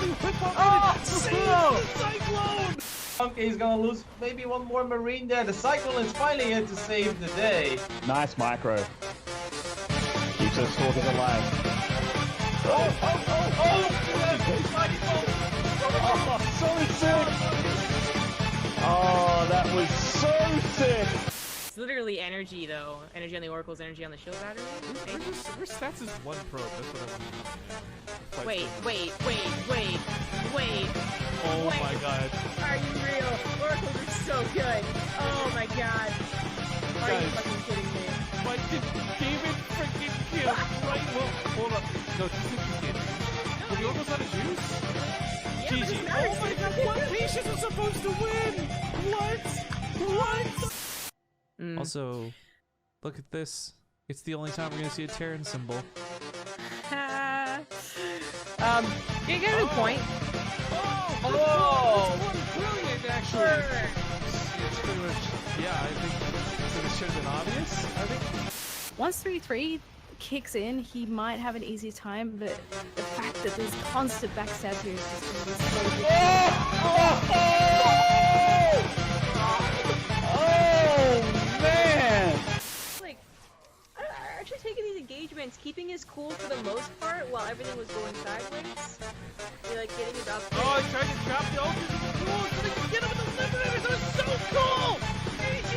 Oh, Cyclone! Okay, he's gonna lose maybe one more Marine there. The Cyclone is finally here to save the day. Nice micro. Keeps us stalkers alive. So sick! Oh, that was so sick! It's literally energy, though. Energy on the Oracle's energy on the shield battery. Where's stats is 1 probe? That's what I want. Wait. Oh my god. Are you real? Oracles are so good. Oh my god. Are you fucking kidding me? But did David freaking kill? Right? Well, hold up. No, she did. Well, the Oracle's out of juice? GG. Oh my god, what Patience was supposed to win? What? Also, look at this. It's the only time we're going to see a Terran symbol. You get a good point. Oh, brilliant, actually. It's pretty much, yeah, I think it should have been obvious, I think. Once 3-3 kicks in, he might have an easy time, but the fact that there's constant backstab here is just going to be so good. Oh man! Like, actually taking these engagements, keeping his cool for the most part while everything was going sideways. You're like getting his up. Oh, he tried to trap the ultras with the tools so they could get him with the liberators. That was so cool! GG!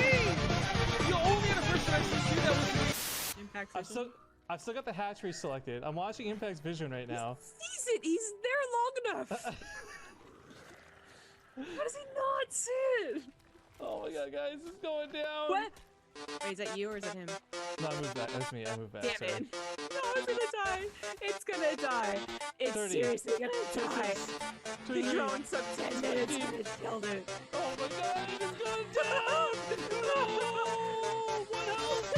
The only other person I've seen do that was Impact I've still got the hatchery selected. I'm watching Impact's vision right now. sees it. He's there long enough. How does he not see it? Oh my god, guys, it's going down. What? Wait, is that you or is it him? No, I moved back. That's me. I moved back. Damn sorry. it. No, it's gonna die. It's gonna die. It's 30. seriously gonna die. The 20. drone sub 10 minutes and it killed it. Oh my god, it is going down! No! What else?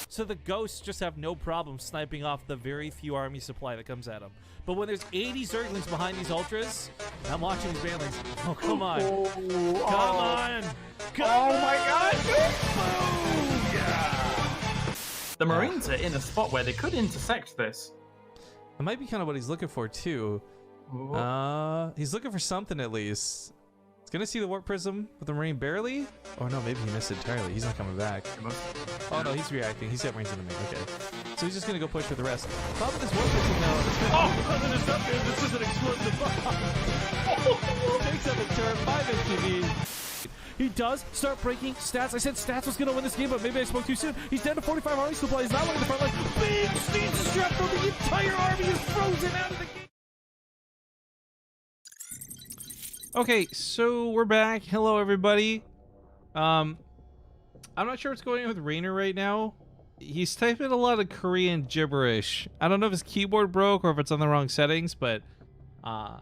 So the ghosts just have no problem sniping off the very few army supply that comes at them. But when there's 80 Zerglings behind these ultras, I'm watching these banelings. Oh, come on. Come on! Oh my god! The Marines are in a spot where they could intersect this. That might be kind of what he's looking for too. He's looking for something at least. He's gonna see the warp prism with the Marine barely. Oh no, maybe he missed it entirely. He's not coming back. Oh no, he's reacting. He's got Marines in the main. Okay, so he's just gonna go push for the rest. Problem with this warp prism now. This is an explosive bomb! Takes up a turn, 5 HPV. He does start breaking stats. I said stats was gonna win this game, but maybe I spoke too soon. He's down to 45 army supply. He's not winning the front line. Big siege strap from the entire army is frozen out of the game. Okay, so we're back. Hello, everybody. I'm not sure what's going on with Reynor right now. He's typing a lot of Korean gibberish. I don't know if his keyboard broke or if it's on the wrong settings, but I'm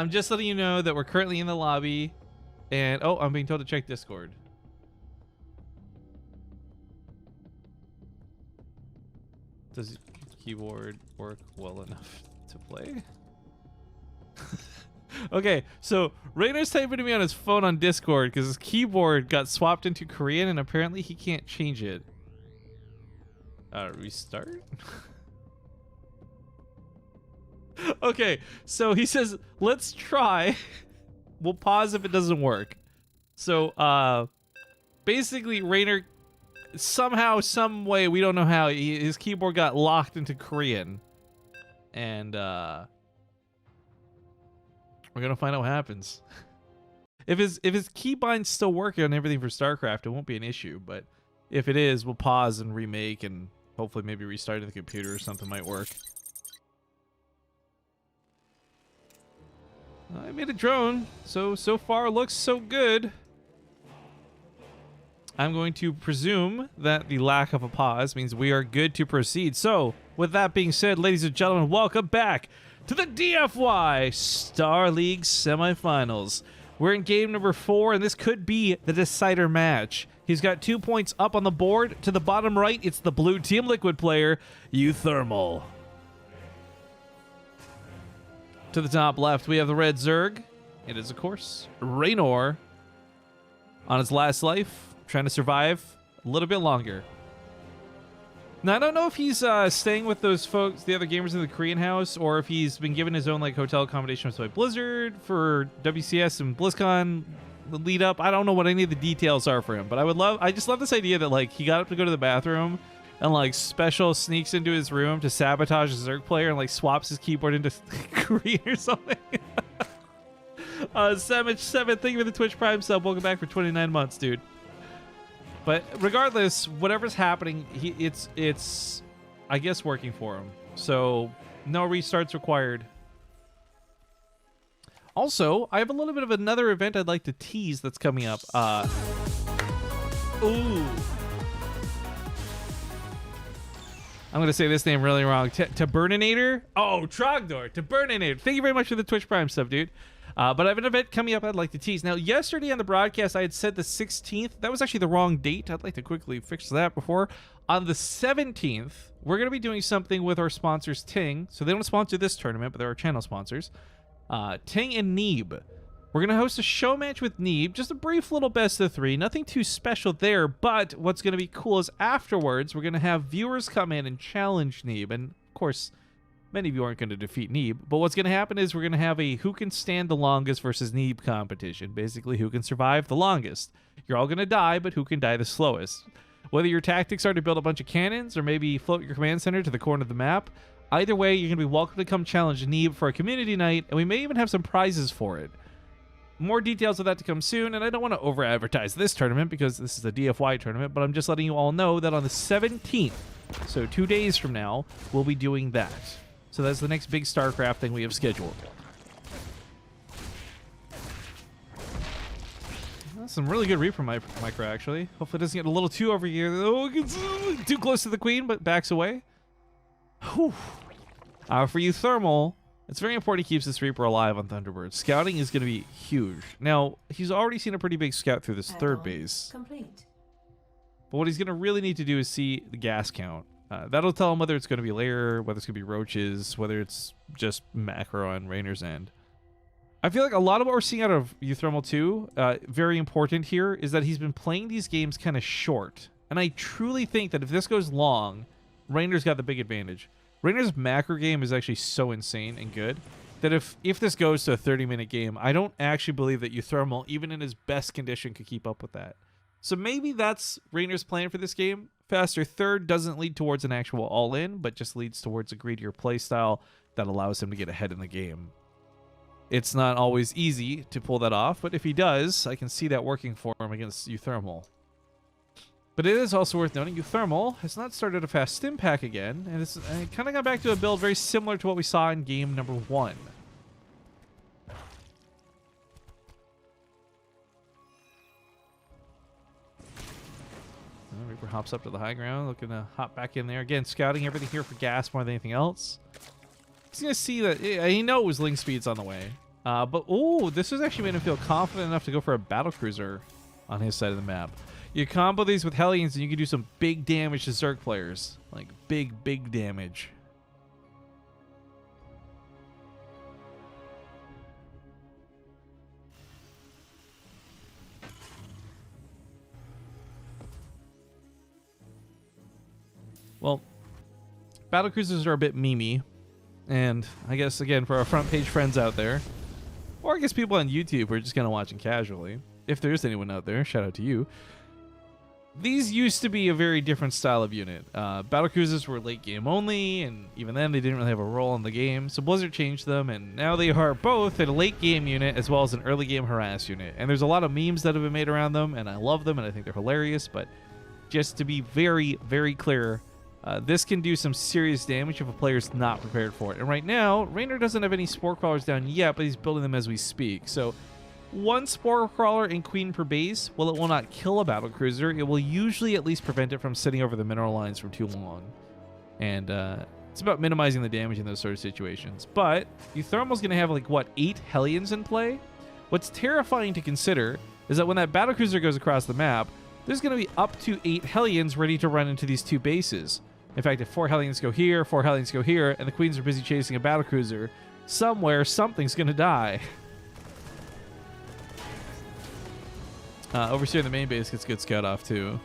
just letting you know that we're currently in the lobby. And, oh, I'm being told to check Discord. Does his keyboard work well enough to play? Okay, so Reynor's typing to me on his phone on Discord because his keyboard got swapped into Korean and apparently he can't change it. Restart? Okay, so he says, let's try. We'll pause if it doesn't work. So, basically, Reynor, somehow, some way, we don't know how, his keyboard got locked into Korean. And, we're gonna find out what happens. If his keybind's still working on everything for Starcraft, it won't be an issue. But if it is, we'll pause and remake and hopefully maybe restarting the computer or something might work. I made a drone, so far looks so good. I'm going to presume that the lack of a pause means we are good to proceed. So, with that being said, ladies and gentlemen, welcome back to the DFY Star League semifinals. We're in game number 4, and this could be the decider match. He's got 2 points up on the board. To the bottom right, it's the blue team liquid player, uThermal. To the top left, we have the red Zerg. It is, of course, Reynor on his last life, trying to survive a little bit longer. Now, I don't know if he's staying with those folks, the other gamers in the Korean house, or if he's been given his own like hotel accommodation by Blizzard for WCS and BlizzCon lead up. I don't know what any of the details are for him, but I just love this idea that like he got up to go to the bathroom and like special sneaks into his room to sabotage a Zerg player and like swaps his keyboard into Korean or something. Savage7, thank you for the Twitch Prime sub. Welcome back for 29 months, dude. But regardless, whatever's happening, it's I guess working for him. So no restarts required. Also, I have a little bit of another event I'd like to tease that's coming up. Ooh. I'm going to say this name really wrong. Taburninator? Oh, Trogdor. Taburninator. Thank you very much for the Twitch Prime sub, dude. But I have an event coming up I'd like to tease. Now, yesterday on the broadcast, I had said the 16th. That was actually the wrong date. I'd like to quickly fix that before. On the 17th, we're going to be doing something with our sponsors, Ting. So they don't sponsor this tournament, but they're our channel sponsors. Ting and Neeb. We're going to host a show match with Neeb. Just a brief little best of 3. Nothing too special there, but what's going to be cool is afterwards, we're going to have viewers come in and challenge Neeb. And, of course, many of you aren't going to defeat Neeb, but what's going to happen is we're going to have a who can stand the longest versus Neeb competition. Basically, who can survive the longest. You're all going to die, but who can die the slowest. Whether your tactics are to build a bunch of cannons or maybe float your command center to the corner of the map, either way, you're going to be welcome to come challenge Neeb for a community night, and we may even have some prizes for it. More details of that to come soon, and I don't want to over-advertise this tournament because this is a DFY tournament, but I'm just letting you all know that on the 17th, so 2 days from now, we'll be doing that. So that's the next big Starcraft thing we have scheduled. That's some really good Reaper micro, actually. Hopefully it doesn't get a little too over here. Oh, it gets too close to the queen, but backs away. Whew. For uThermal, it's very important he keeps this Reaper alive on Thunderbird. Scouting is going to be huge. Now, he's already seen a pretty big scout through this third base. Complete. But what he's going to really need to do is see the gas count. That'll tell him whether it's going to be layer, whether it's going to be roaches, whether it's just macro on Reynor's end. I feel like a lot of what we're seeing out of uThermal 2, very important here, is that he's been playing these games kind of short. And I truly think that if this goes long, Reynor's got the big advantage. Reynor's macro game is actually so insane and good that if this goes to a 30-minute game, I don't actually believe that uThermal, even in his best condition, could keep up with that. So maybe that's Reynor's plan for this game. Faster third doesn't lead towards an actual all-in, but just leads towards a greedier playstyle that allows him to get ahead in the game. It's not always easy to pull that off, but if he does, I can see that working for him against uThermal. But it is also worth noting, uThermal has not started a fast stim pack again, and it's kind of got back to a build very similar to what we saw in game number 1. Reaper hops up to the high ground, looking to hop back in there. Again, scouting everything here for gas more than anything else. He's going to see that he knows Ling Speed's on the way. But, ooh, this has actually made him feel confident enough to go for a battlecruiser on his side of the map. You combo these with Hellions and you can do some big damage to Zerg players. Like, big damage. Well, battlecruisers are a bit memey, and I guess, again, for our front page friends out there, or I guess people on YouTube who are just kind of watching casually, if there is anyone out there, shout out to you. These used to be a very different style of unit. Battlecruisers were late game only, and even then they didn't really have a role in the game, so Blizzard changed them, and now they are both a late game unit as well as an early game harass unit. And there's a lot of memes that have been made around them, and I love them, and I think they're hilarious, but just to be very, very clear, this can do some serious damage if a player's not prepared for it. And right now, Reynor doesn't have any Spore Crawlers down yet, but he's building them as we speak. So, one Spore Crawler and Queen per base, while it will not kill a battlecruiser, it will usually at least prevent it from sitting over the mineral lines for too long. And it's about minimizing the damage in those sort of situations. But uThermal's going to have, like, what, 8 Hellions in play? What's terrifying to consider is that when that battlecruiser goes across the map, there's going to be up to 8 Hellions ready to run into these 2 bases. In fact, if 4 Hellions go here, 4 Hellions go here, and the Queens are busy chasing a battlecruiser, somewhere something's going to die. Overseer in the main base gets good scout off, too.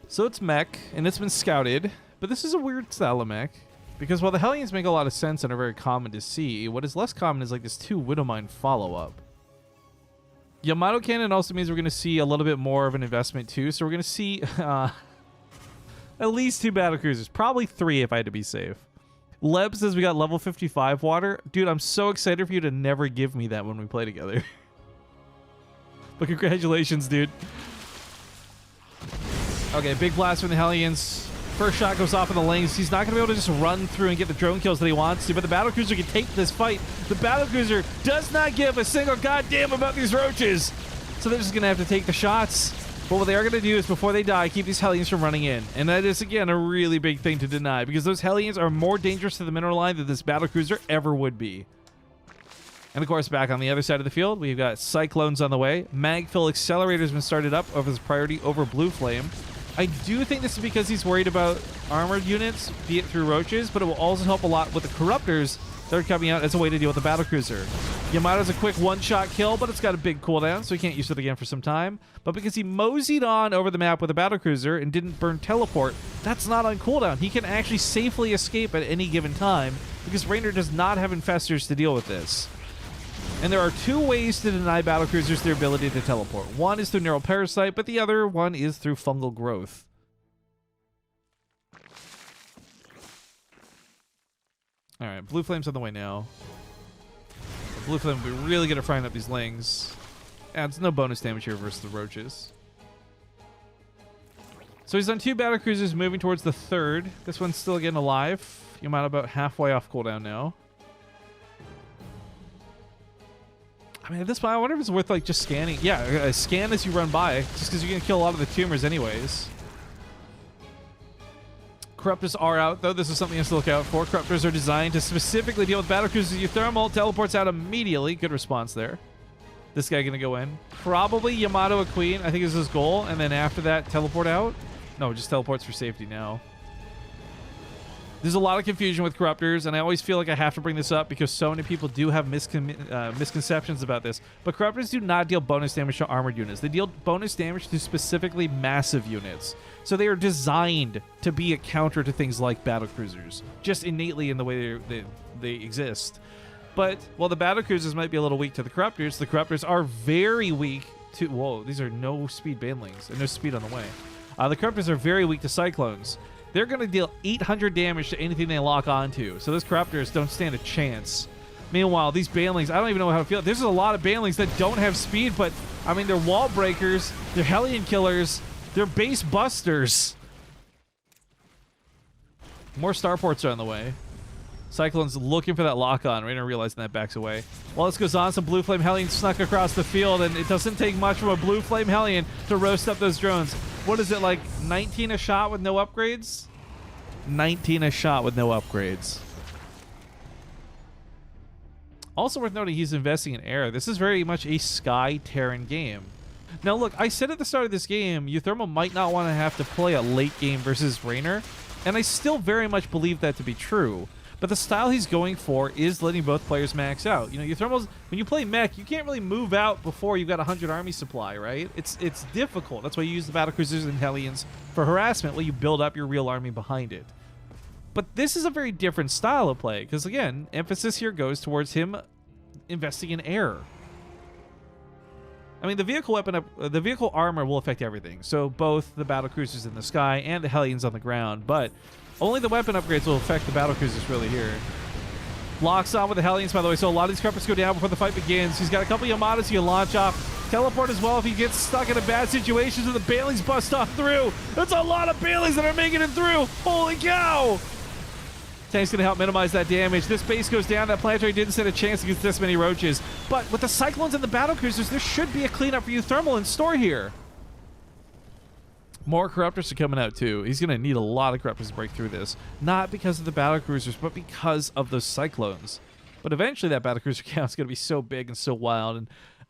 So it's mech, and it's been scouted, but this is a weird style of mech. Because while the Hellions make a lot of sense and are very common to see, what is less common is like this 2 Widowmine follow-up. Yamato Cannon also means we're going to see a little bit more of an investment too, so we're going to see at least 2 battlecruisers, probably 3 if I had to be safe. Leb says we got level 55 water. Dude, I'm so excited for you to never give me that when we play together. But congratulations, dude. Okay, big blast from the Hellions. First shot goes off in the lanes. He's not going to be able to just run through and get the drone kills that he wants to, but the battlecruiser can take this fight. The battlecruiser does not give a single goddamn about these roaches. So they're just going to have to take the shots. But what they are going to do is, before they die, keep these Hellions from running in. And that is, again, a really big thing to deny, because those Hellions are more dangerous to the mineral line than this battlecruiser ever would be. And of course, back on the other side of the field, we've got Cyclones on the way. Magfill Accelerator's been started up over his priority over Blue Flame. I do think this is because he's worried about armored units, be it through roaches, but it will also help a lot with the Corruptors that are coming out as a way to deal with the battlecruiser. Yamato's a quick one-shot kill, but it's got a big cooldown, so he can't use it again for some time. But because he moseyed on over the map with a battlecruiser and didn't burn teleport, that's not on cooldown. He can actually safely escape at any given time because Reynor does not have infestors to deal with this. And there are two ways to deny battlecruisers their ability to teleport. One is through Neural Parasite, but the other one is through Fungal Growth. Alright, Blue Flame's on the way now. Blue Flame will be really good at frying up these Lings. Adds no bonus damage here versus the Roaches. So he's on 2 battlecruisers moving towards the 3rd. This one's still getting alive. Yamato about halfway off cooldown now. I mean, at this point, I wonder if it's worth, like, just scanning. Yeah, scan as you run by, just because you're going to kill a lot of the tumors anyways. Corruptors are out, though. This is something else to look out for. Corruptors are designed to specifically deal with battlecruisers. uThermal teleports out immediately. Good response there. This guy going to go in. Probably Yamato a Queen, I think is his goal. And then after that, teleport out? No, just teleports for safety now. There's a lot of confusion with Corruptors, and I always feel like I have to bring this up because so many people do have misconceptions about this. But Corruptors do not deal bonus damage to armored units. They deal bonus damage to specifically massive units. So they are designed to be a counter to things like battlecruisers, just innately in the way they exist. But while the battlecruisers might be a little weak to the Corruptors are very weak to... Whoa, these are no speed banelings, and no speed on the way. The Corruptors are very weak to Cyclones. They're going to deal 800 damage to anything they lock onto. So those Corruptors don't stand a chance. Meanwhile, these Banelings, I don't even know how to feel. There's a lot of Banelings that don't have speed, but, I mean, they're wall breakers, they're Hellion killers, they're base busters. More starports are on the way. Cyclone's looking for that lock-on. Reynor realizing that backs away. While this goes on, some Blue Flame Hellions snuck across the field, and it doesn't take much from a Blue Flame Hellion to roast up those drones. What is it, like 19 a shot with no upgrades? 19 a shot with no upgrades. Also worth noting, he's investing in air. This is very much a Sky Terran game. Now look, I said at the start of this game, uThermal might not want to have to play a late game versus Reynor, and I still very much believe that to be true. But the style he's going for is letting both players max out. You know, uThermal's, when you play mech, you can't really move out before you've got 100 army supply, right? It's difficult. That's why you use the battlecruisers and Hellions for harassment, while you build up your real army behind it. But this is a very different style of play, because again, emphasis here goes towards him investing in air. I mean, the vehicle armor will affect everything. So both the battlecruisers in the sky and the Hellions on the ground, but only the weapon upgrades will affect the battlecruisers really here. Locks on with the Hellions, by the way, so a lot of these Corruptors go down before the fight begins. He's got a couple Yamatos he can launch off. Teleport as well if he gets stuck in a bad situation, so the Banelings bust off through. That's a lot of Banelings that are making it through. Holy cow! Tank's going to help minimize that damage. This base goes down. That planetary didn't stand a chance against this many roaches. But with the Cyclones and the battlecruisers, there should be a cleanup for uThermal in store here. More Corruptors are coming out too. He's going to need a lot of Corruptors to break through this. Not because of the battlecruisers, but because of those Cyclones. But eventually that battlecruiser count is going to be so big and so wild.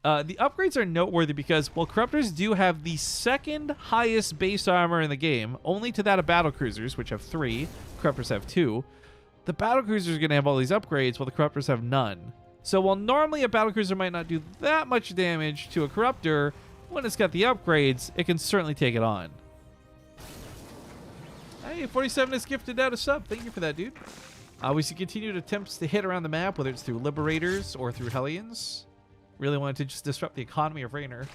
And the upgrades are noteworthy because while Corruptors do have the second highest base armor in the game, only to that of battlecruisers, which have 3, Corruptors have 2, the battlecruisers are going to have all these upgrades while the Corruptors have none. So while normally a battlecruiser might not do that much damage to a Corruptor, when it's got the upgrades, it can certainly take it on. Hey, 47 is gifted out a sub. Thank you for that, dude. We see continued attempts to hit around the map, whether it's through Liberators or through Hellions. Really wanted to just disrupt the economy of Reynor.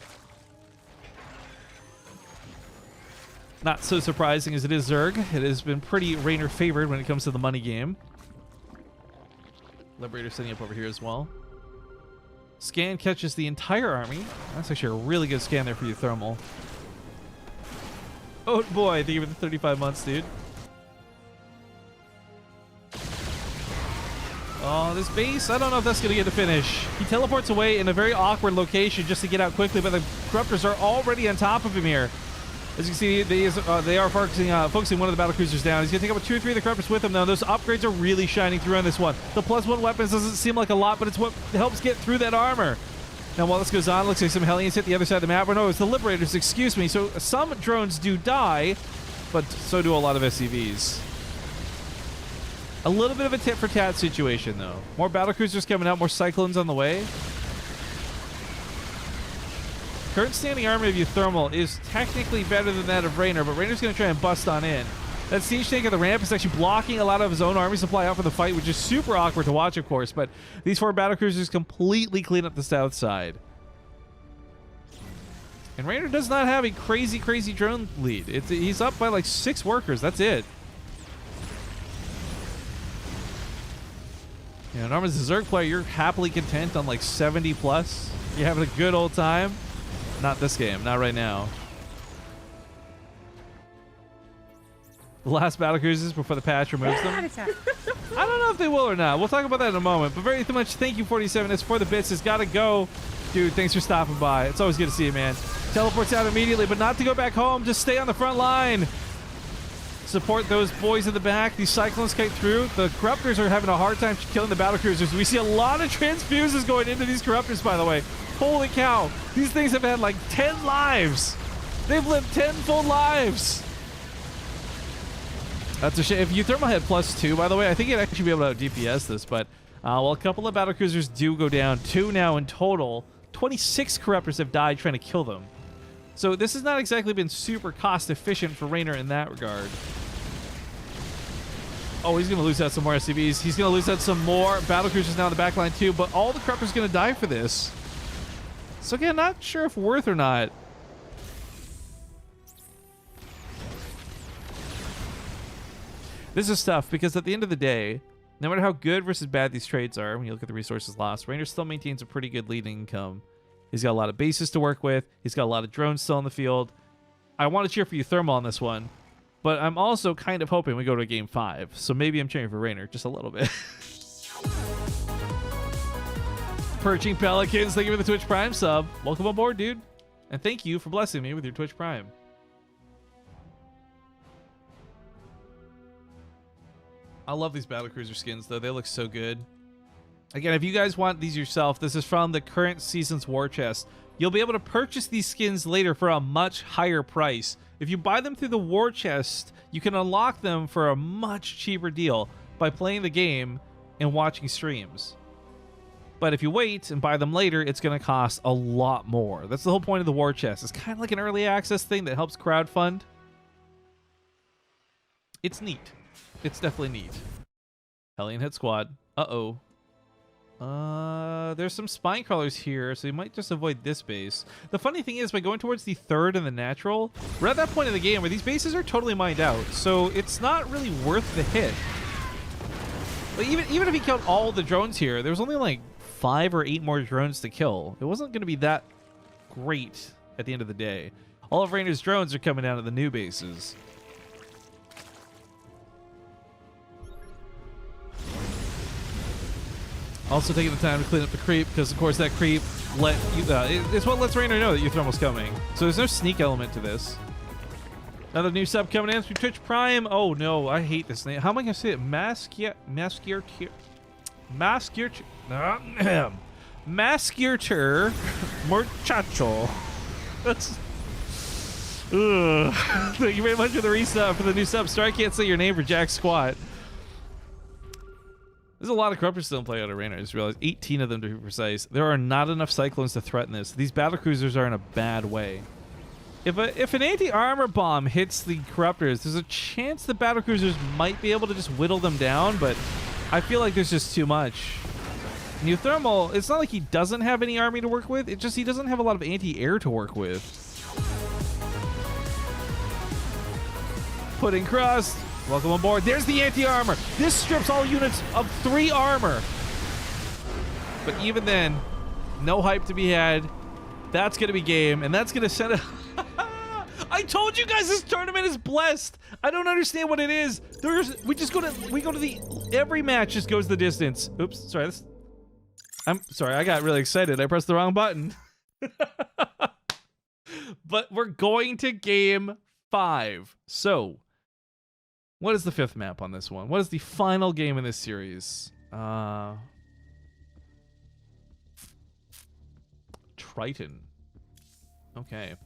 Not so surprising as it is Zerg. It has been pretty Reynor favored when it comes to the money game. Liberator setting up over here as well. Scan catches the entire army. That's actually a really good scan there for uThermal. Oh boy, thank you for the 35 months, dude. Oh, this base, I don't know if that's going to get a finish. He teleports away in a very awkward location just to get out quickly, but the Corruptors are already on top of him here. As you can see, they are focusing one of the battlecruisers down. He's going to take out 2 or 3 of the Corruptors with him, though. Those upgrades are really shining through on this one. The +1 weapons doesn't seem like a lot, but it's what helps get through that armor. Now, while this goes on, looks like some Hellions hit the other side of the map. Or no, it's the Liberators, excuse me. So some drones do die, but so do a lot of SCVs. A little bit of a tit-for-tat situation, though. More battlecruisers coming out, more Cyclones on the way. Current standing army of uThermal is technically better than that of Reynor, but Reynor's going to try and bust on in. That siege tank at the ramp is actually blocking a lot of his own army supply out for the fight, which is super awkward to watch, of course, but these 4 battlecruisers completely clean up the south side. And Reynor does not have a crazy, crazy drone lead. He's up by like 6 workers. That's it. Yeah, Norman's a Zerg player. You're happily content on like 70 plus. You're having a good old time. Not this game. Not right now. The last battlecruisers before the patch removes them. I don't know if they will or not. We'll talk about that in a moment. But very much thank you, 47. It's for the bits. It's got to go. Dude, thanks for stopping by. It's always good to see you, man. Teleports out immediately, but not to go back home. Just stay on the front line. Support those boys in the back. These Cyclones kite through. The Corruptors are having a hard time killing the battlecruisers. We see a lot of transfuses going into these Corruptors, by the way. Holy cow. These things have had like 10 lives. They've lived 10 full lives. That's a shame. If uThermal had +2, by the way, I think it'd actually be able to DPS this, but well, a couple of battlecruisers do go down. 2 now in total. 26 Corruptors have died trying to kill them. So this has not exactly been super cost efficient for Reynor in that regard. Oh, he's going to lose out some more SCVs. He's going to lose out some more battlecruisers now in the backline too, but all the Corruptors are going to die for this. So again, not sure if worth or not. This is tough because at the end of the day, no matter how good versus bad these trades are, when you look at the resources lost, Reynor still maintains a pretty good lead income. He's got a lot of bases to work with. He's got a lot of drones still in the field. I want to cheer for uThermal on this one, but I'm also kind of hoping we go to a game 5. So maybe I'm cheering for Reynor just a little bit. Perching Pelicans, thank you for the Twitch Prime sub. Welcome aboard, dude. And thank you for blessing me with your Twitch Prime. I love these battlecruiser skins, though. They look so good. Again, if you guys want these yourself, this is from the current season's war chest. You'll be able to purchase these skins later for a much higher price. If you buy them through the war chest, you can unlock them for a much cheaper deal by playing the game and watching streams. But if you wait and buy them later, it's going to cost a lot more. That's the whole point of the war chest. It's kind of like an early access thing that helps crowdfund. It's neat. It's definitely neat. Hellion hit squad. Uh-oh. There's some spine crawlers here, so you might just avoid this base. The funny thing is, by going towards the 3rd and the natural, we're at that point in the game where these bases are totally mined out, so it's not really worth the hit. Like, even if he killed all the drones here, there was only like 5 or 8 more drones to kill. It wasn't going to be that great at the end of the day. All of Reynor's drones are coming down to the new bases. Also taking the time to clean up the creep, because of course that creep it's what lets Reynor know that uThermal's coming. So there's no sneak element to this. Another new sub coming in through Twitch Prime. Oh no, I hate this name. How am I gonna say it? Mascurter Muchacho. That's thank you very much for the resub for the new sub. Sorry I can't say your name for Jack Squat. There's a lot of Corruptors still in play out of Reynor. I just realized 18 of them to be precise. There are not enough Cyclones to threaten this. These battlecruisers are in a bad way. If an anti-armor bomb hits the Corruptors, there's a chance the battlecruisers might be able to just whittle them down, but I feel like there's just too much. And uThermal, it's not like he doesn't have any army to work with. It's just he doesn't have a lot of anti-air to work with. Pudding crust. Welcome aboard. There's the anti-armor. This strips all units of 3 armor. But even then, no hype to be had. That's going to be game, and that's going to send a... I told you guys this tournament is blessed. I don't understand what it is. We go to the... Every match just goes the distance. Oops, sorry. I'm sorry, I got really excited. I pressed the wrong button. But we're going to game 5. So, what is the 5th map on this one? What is the final game in this series? Triton. Okay.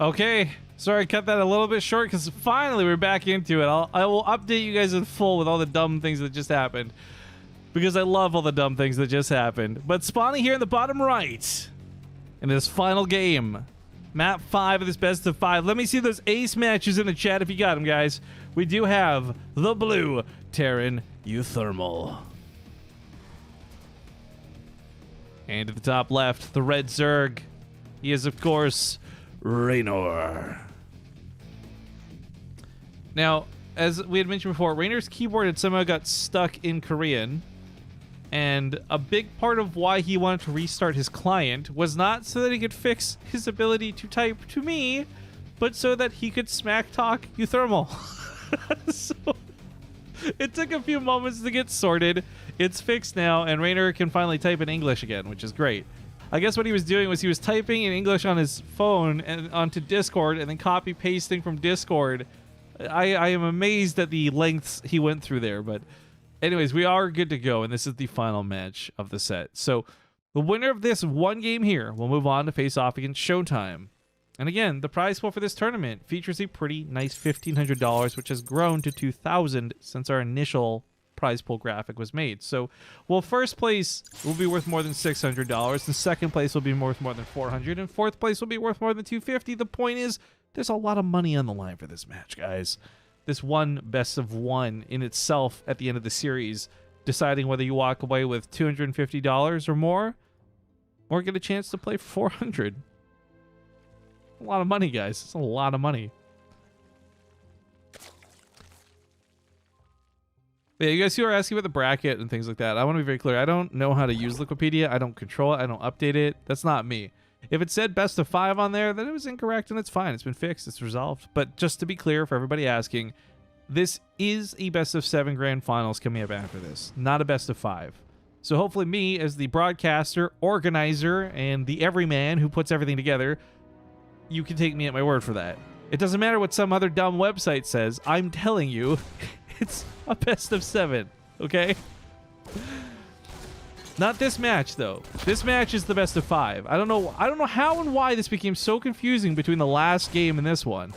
Okay, sorry I cut that a little bit short because finally we're back into it. I will update you guys in full with all the dumb things that just happened because I love all the dumb things that just happened. But spawning here in the bottom right in this final game, map 5 of this best of 5. Let me see those ace matches in the chat if you got them, guys. We do have the blue Terran uThermal. And at the top left, the red Zerg. He is, of course, Reynor. Now, as we had mentioned before, Reynor's keyboard had somehow got stuck in Korean, and a big part of why he wanted to restart his client was not so that he could fix his ability to type to me, but so that he could smack talk uThermal. So it took a few moments to get sorted. It's fixed now, and Reynor can finally type in English again, which is great. I guess what he was doing was he was typing in English on his phone and onto Discord and then copy pasting from Discord. I am amazed at the lengths he went through there. But anyways, we are good to go, and this is the final match of the set. So the winner of this one game here will move on to face off against Showtime. And again, the prize pool for this tournament features a pretty nice $1,500, which has grown to $2,000 since our initial prize pool graphic was made. So, well, first place will be worth more than $600, and second place will be worth more than $400, and fourth place will be worth more than $250. The point is, there's a lot of money on the line for this match, guys. This one best of one in itself at the end of the series, deciding whether you walk away with $250 or more, or get a chance to play for $400. A lot of money, guys. It's a lot of money. Yeah, you guys who are asking about the bracket and things like that, I want to be very clear. I don't know how to use Liquipedia. I don't control it. I don't update it. That's not me. If it said best of 5 on there, then it was incorrect, and it's fine. It's been fixed. It's resolved. But just to be clear for everybody asking, this is a best of 7 grand finals coming up after this, not a best of 5. So hopefully me, as the broadcaster, organizer, and the everyman who puts everything together, you can take me at my word for that. It doesn't matter what some other dumb website says. I'm telling you, it's a best of 7, okay? Not this match, though. This match is the best of 5. I don't know how and why this became so confusing between the last game and this one.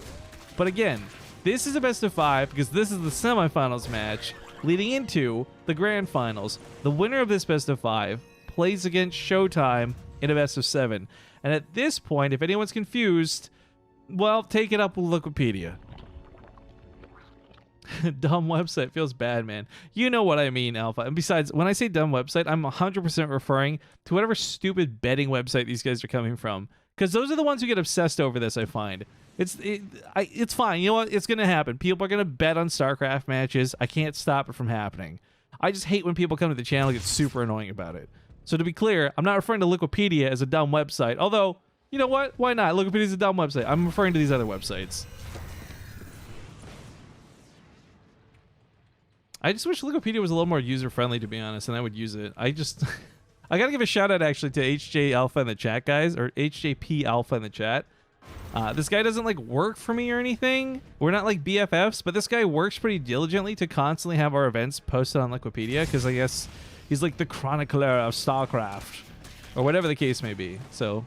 But again, this is a best of 5 because this is the semifinals match leading into the grand finals. The winner of this best of 5 plays against Showtime in a best of 7. And at this point, if anyone's confused, well, take it up with Wikipedia. Dumb website feels bad, man. You know what I mean, Alpha. And besides, when I say dumb website, I'm 100% referring to whatever stupid betting website these guys are coming from. Because those are the ones who get obsessed over this, I find. It's fine. You know what? It's going to happen. People are going to bet on Starcraft matches. I can't stop it from happening. I just hate when people come to the channel and get super annoying about it. So to be clear, I'm not referring to Wikipedia as a dumb website. Although, you know what? Why not? Wikipedia is a dumb website. I'm referring to these other websites. I just wish Wikipedia was a little more user-friendly, to be honest, and I would use it. I gotta give a shout-out, actually, to HJ Alpha in the chat, guys, or HJP Alpha in the chat. This guy doesn't like work for me or anything. We're not like BFFs, but this guy works pretty diligently to constantly have our events posted on Liquipedia because I guess he's like the chronicler of Starcraft or whatever the case may be. So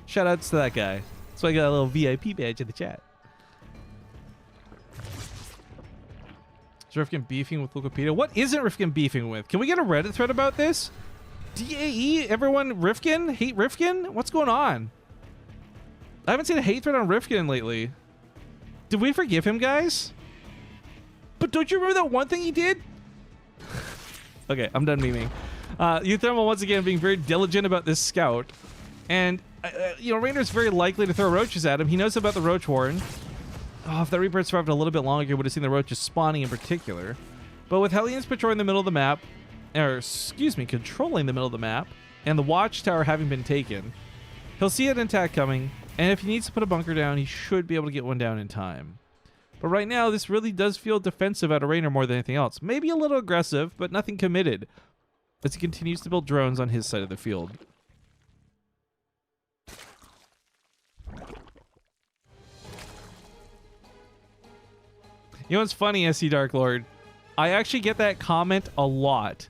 shout outs to that guy. So I got a little VIP badge in the chat. Is Rifkin beefing with Wikipedia? What isn't Rifkin beefing with? Can we get a Reddit thread about this? DAE? Everyone Rifkin? Hate Rifkin? What's going on? I haven't seen a hate thread on Rifkin lately. Did we forgive him, guys? But don't you remember that one thing he did? Okay, I'm done memeing. uThermal once again being very diligent about this scout. And, you know, Reynor's very likely to throw roaches at him. He knows about the roach horn. Oh, if that Reaper had survived a little bit longer, you would have seen the roaches spawning in particular. But with Hellions patrolling the middle of the map, or excuse me, controlling the middle of the map, and the watchtower having been taken, he'll see an attack coming, and if he needs to put a bunker down, he should be able to get one down in time. But right now, this really does feel defensive out of Reynor more than anything else. Maybe a little aggressive, but nothing committed, as he continues to build drones on his side of the field. You know what's funny, SC Dark Lord? I actually get that comment a lot.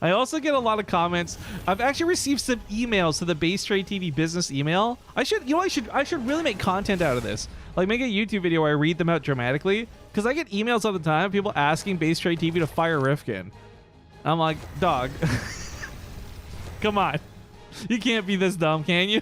I also get a lot of comments. I've actually received some emails to the Base Trade TV business email. I should really make content out of this. Like make a YouTube video where I read them out dramatically. Because I get emails all the time, people asking Base Trade TV to fire Rifkin. I'm like, dog. Come on. You can't be this dumb, can you?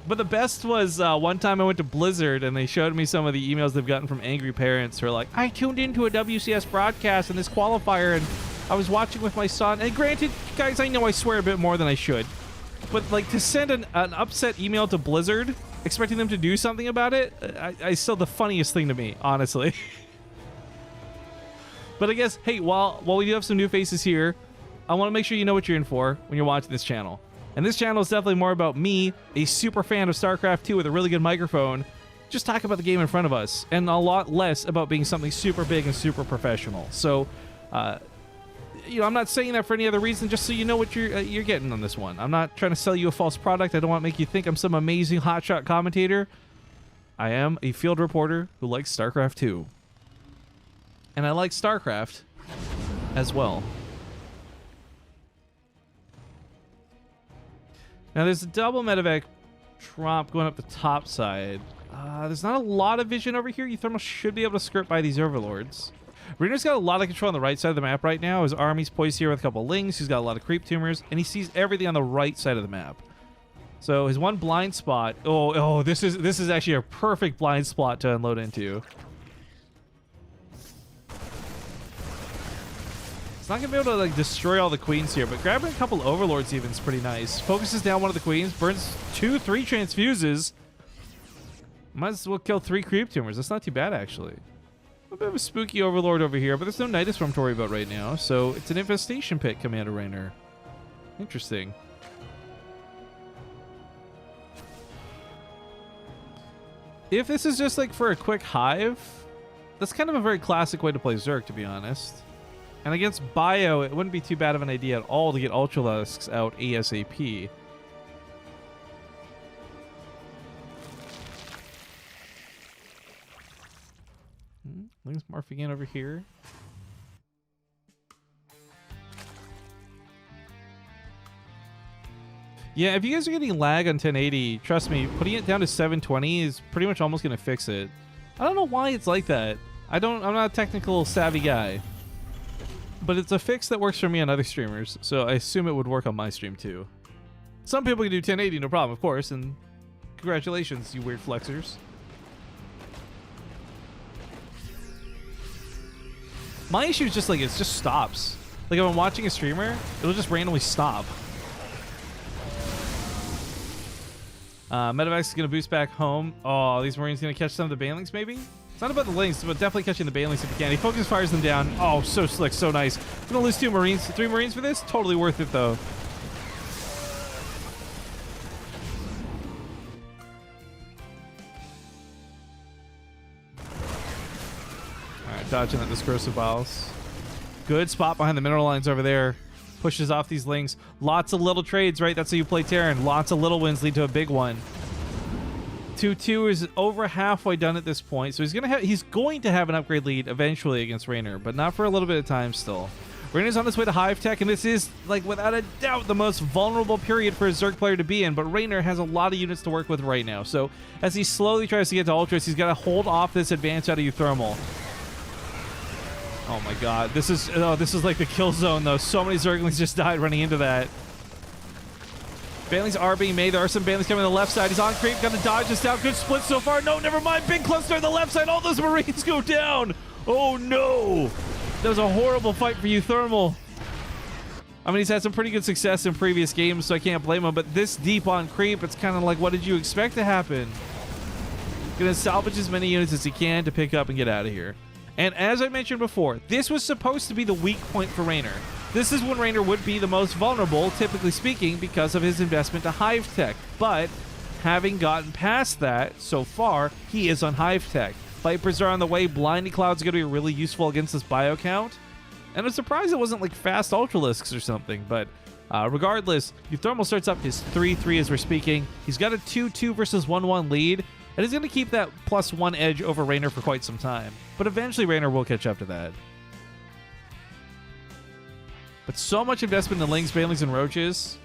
But the best was one time I went to Blizzard and they showed me some of the emails they've gotten from angry parents who are like, I tuned into a WCS broadcast in this qualifier and I was watching with my son. And granted, guys, I know I swear a bit more than I should. But like to send an upset email to Blizzard, expecting them to do something about it, I still the funniest thing to me, honestly. But I guess, hey, while we do have some new faces here, I want to make sure you know what you're in for when you're watching this channel. And this channel is definitely more about me, a super fan of StarCraft 2 with a really good microphone, just talk about the game in front of us, and a lot less about being something super big and super professional. So, you know, I'm not saying that for any other reason, just so you know what you're getting on this one. I'm not trying to sell you a false product. I don't want to make you think I'm some amazing hotshot commentator. I am a field reporter who likes StarCraft 2. And I like StarCraft as well. Now there's a double medevac drop going up the top side. There's not a lot of vision over here. uThermal should be able to skirt by these overlords. Reynor's got a lot of control on the right side of the map right now. His army's poised here with a couple lings. He's got a lot of creep tumors, and he sees everything on the right side of the map. So his one blind spot. Oh, this is actually a perfect blind spot to unload into. It's not gonna be able to like destroy all the queens here, but grabbing a couple overlords even is pretty nice. Focuses down one of the queens, burns 2-3 transfuses. Might as well kill 3 creep tumors. That's not too bad actually. A bit of a spooky overlord over here, but there's no Nidus Swarm to worry about right now, so it's an infestation pit coming out of Reynor. Interesting. If this is just like for a quick hive, that's kind of a very classic way to play Zerg, to be honest. And against Bio, it wouldn't be too bad of an idea at all to get Ultralusks out ASAP. Lings morphing in over here. Yeah, if you guys are getting lag on 1080, trust me, putting it down to 720 is pretty much almost going to fix it. I don't know why it's like that. I'm not a technical savvy guy. But it's a fix that works for me on other streamers, so I assume it would work on my stream too. Some people can do 1080, no problem, of course, and congratulations, you weird flexers. My issue is just like, it just stops. Like if I'm watching a streamer, it'll just randomly stop. Medevac's is going to boost back home. Oh, these Marines going to catch some of the Banelings maybe? It's not about the lings, but definitely catching the Banelings if you can. He focus fires them down. Oh, so slick, so nice. Gonna lose 2 Marines, 3 Marines for this? Totally worth it though. Alright, dodging at this corrosive vials. Good spot behind the mineral lines over there. pushes off these lings. Lots of little trades, right? That's how you play Terran. Lots of little wins lead to a big one. 2-2 is over halfway done at this point, so he's going to have an upgrade lead eventually against Reynor, but not for a little bit of time still. Reynor's on his way to Hive Tech, and this is, like, without a doubt, the most vulnerable period for a Zerg player to be in, but Reynor has a lot of units to work with right now, so as he slowly tries to get to Ultras, he's got to hold off this advance out of uThermal. Oh my god, this is like the kill zone, though. So many Zerglings just died running into that. Banelings are being made. There are some Banelings coming on the left side. He's on creep. Gonna dodge this out. Good split so far. No, never mind. Big cluster on the left side. All those Marines go down. Oh, no. That was a horrible fight for uThermal. I mean, he's had some pretty good success in previous games, so I can't blame him. But this deep on creep, it's kind of like, what did you expect to happen? Gonna salvage as many units as he can to pick up and get out of here. And as I mentioned before, this was supposed to be the weak point for Reynor. This is when Reynor would be the most vulnerable, typically speaking, because of his investment to Hive Tech. But having gotten past that so far, he is on Hive Tech. Vipers are on the way. Blinding Cloud's going to be really useful against this bio count. And I'm surprised it wasn't like fast Ultralisks or something. But regardless, uThermal starts up his 3-3 as we're speaking. He's got a 2-2 versus 1-1 lead. And he's going to keep that +1 edge over Reynor for quite some time. But eventually Reynor will catch up to that. But so much investment in Lings, Banelings, and Roaches.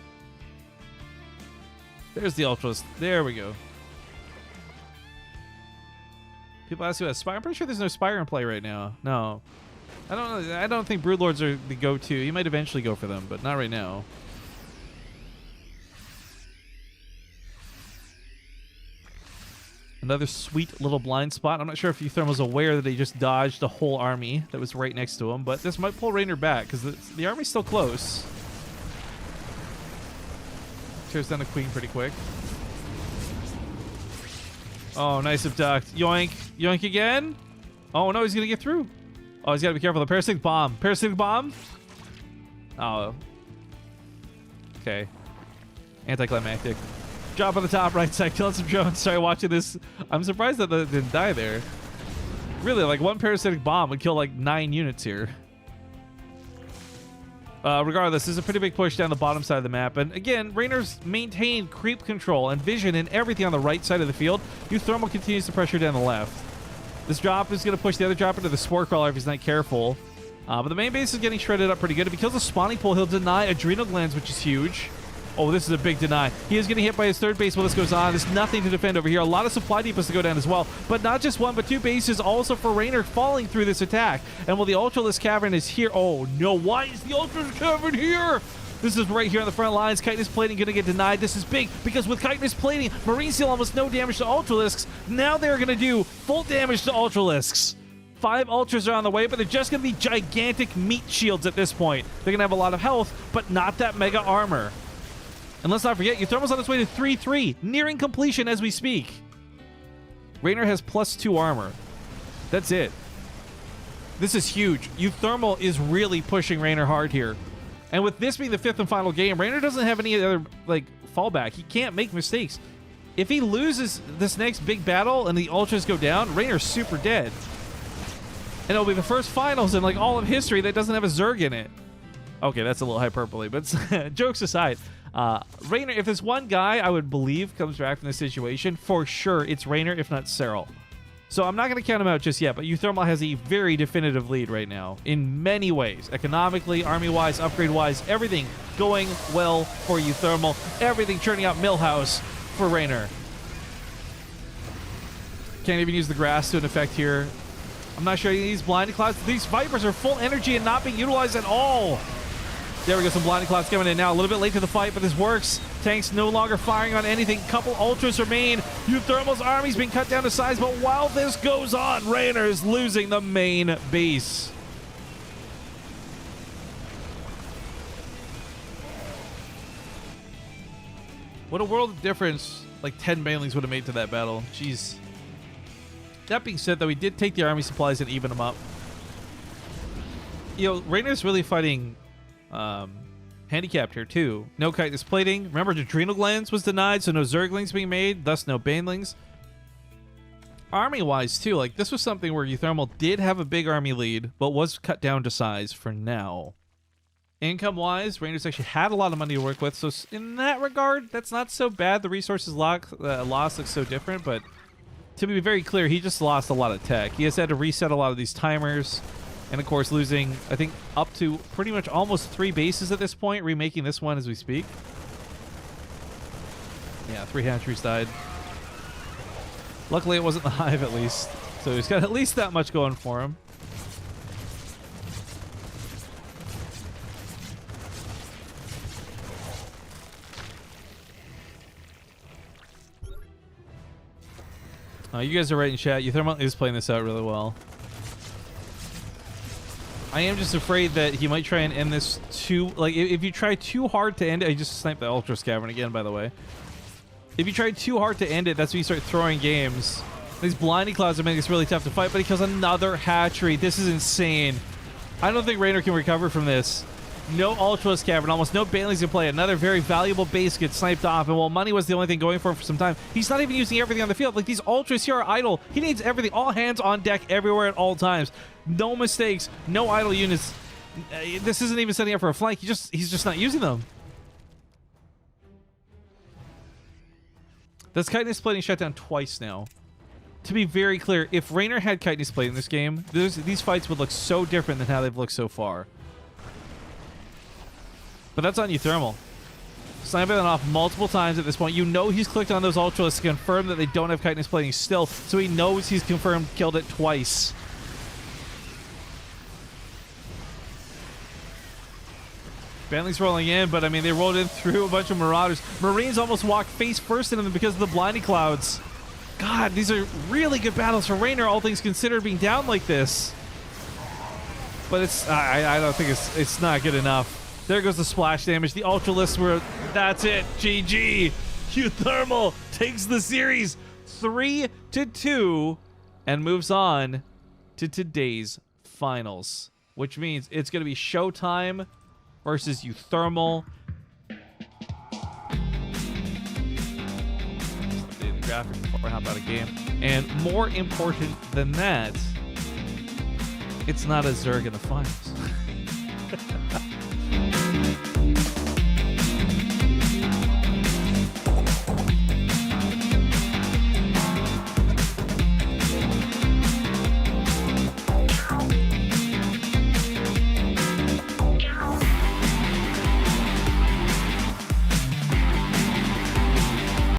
There's the Ultras. There we go. People ask you about Spire. I'm pretty sure there's no Spire in play right now. No. I don't think Broodlords are the go-to. You might eventually go for them, but not right now. Another sweet little blind spot. I'm not sure if uThermal's aware that he just dodged a whole army that was right next to him, but this might pull Reynor back because the army's still close. Tears down the Queen pretty quick. Oh, nice abduct. Yoink. Yoink again. Oh, no, he's going to get through. Oh, he's got to be careful. The Parasitic Bomb. Parasitic Bomb? Oh. Okay. Anticlimactic. Drop on the top right side, killing some drones. Sorry, watching this. I'm surprised that they didn't die there. Really, like one Parasitic Bomb would kill like 9 units here. Regardless, there's a pretty big push down the bottom side of the map. And again, Reynor's maintained creep control and vision and everything on the right side of the field. uThermal continues to pressure down the left. This drop is going to push the other drop into the Spore Crawler if he's not careful. But the main base is getting shredded up pretty good. If he kills a spawning pool, he'll deny Adrenal Glands, which is huge. Oh, this is a big deny. He is getting hit by his third base while this goes on. There's nothing to defend over here. A lot of supply depots to go down as well. But not just one, but 2 bases also for Reynor falling through this attack. And while the Ultralisk Cavern is here... Oh, no. Why is the Ultralisk Cavern here? This is right here on the front lines. Chitinous Plating going to get denied. This is big because with Chitinous Plating, Marine Seal almost no damage to Ultralisks. Now they're going to do full damage to Ultralisks. 5 Ultras are on the way, but they're just going to be gigantic meat shields at this point. They're going to have a lot of health, but not that mega armor. And let's not forget, uThermal's on its way to 3-3, nearing completion as we speak. Reynor has +2 armor. That's it. This is huge. uThermal is really pushing Reynor hard here. And with this being the 5th and final game, Reynor doesn't have any other like fallback. He can't make mistakes. If he loses this next big battle and the Ultras go down, Reynor's super dead. And it'll be the first finals in like all of history that doesn't have a Zerg in it. Okay, that's a little hyperbole, but jokes aside, Reynor, if there's one guy I would believe comes back from this situation, for sure it's Reynor, if not Cyril. So I'm not going to count him out just yet, but uThermal has a very definitive lead right now in many ways. Economically, army-wise, upgrade-wise, everything going well for uThermal. Everything churning out Millhouse for Reynor. Can't even use the grass to an effect here. I'm not sure these blinding clouds. These Vipers are full energy and not being utilized at all. There we go, some blinding clouds coming in now. A little bit late to the fight, but this works. Tanks no longer firing on anything. Couple Ultras remain. uThermal's army's being cut down to size, but while this goes on, Reynor is losing the main base. What a world of difference like 10 Banelings would have made to that battle. Jeez. That being said, though, he did take the army supplies and even them up. You know, Reynor's really fighting handicapped here too. No Chitinous Plating. Remember, Adrenal Glands was denied, so no Zerglings being made, thus no Banelings. Army-wise too, like this was something where uThermal did have a big army lead, but was cut down to size for now. Income-wise, Reynor's actually had a lot of money to work with, so in that regard, that's not so bad. The resources loss looks so different, but to be very clear, he just lost a lot of tech. He has had to reset a lot of these timers, and of course losing, I think, up to pretty much almost 3 bases at this point, remaking this one as we speak. Yeah, 3 hatcheries died. Luckily, it wasn't the hive, at least, so he's got at least that much going for him. You guys are right in chat. uThermal is playing this out really well. I am just afraid that he might try and end this too... Like, if you try too hard to end it... I just sniped the Ultra Scavern again, by the way. If you try too hard to end it, that's when you start throwing games. These blinding clouds are making this really tough to fight, but he kills another hatchery. This is insane. I don't think Reynor can recover from this. No Ultra Cavern, almost no Banelings in play. Another very valuable base gets sniped off, and while money was the only thing going for him for some time, he's not even using everything on the field. Like, these Ultras here are idle. He needs everything. All hands on deck everywhere at all times. No mistakes, no idle units. This isn't even setting up for a flank. He's just not using them. That's Chitinous Plating shut down twice now. To be very clear, if Reynor had Chitinous Plating in this game, these fights would look so different than how they've looked so far. But that's on uThermal. Sniping that off multiple times at this point. You know he's clicked on those Ultras to confirm that they don't have Chitinous Plating still, so he knows he's confirmed killed it twice. Bantling's rolling in, but I mean, they rolled in through a bunch of Marauders. Marines almost walked face first into them because of the blinding clouds. God, these are really good battles for Reynor, all things considered, being down like this. But it's, I don't think it's not good enough. There goes the splash damage. The Ultralists were, that's it. GG. uThermal takes the series 3-2 and moves on to today's finals, which means it's going to be Showtime versus uThermal. Update the graphics before I hop out of game. And more important than that, it's not a Zerg in the finals.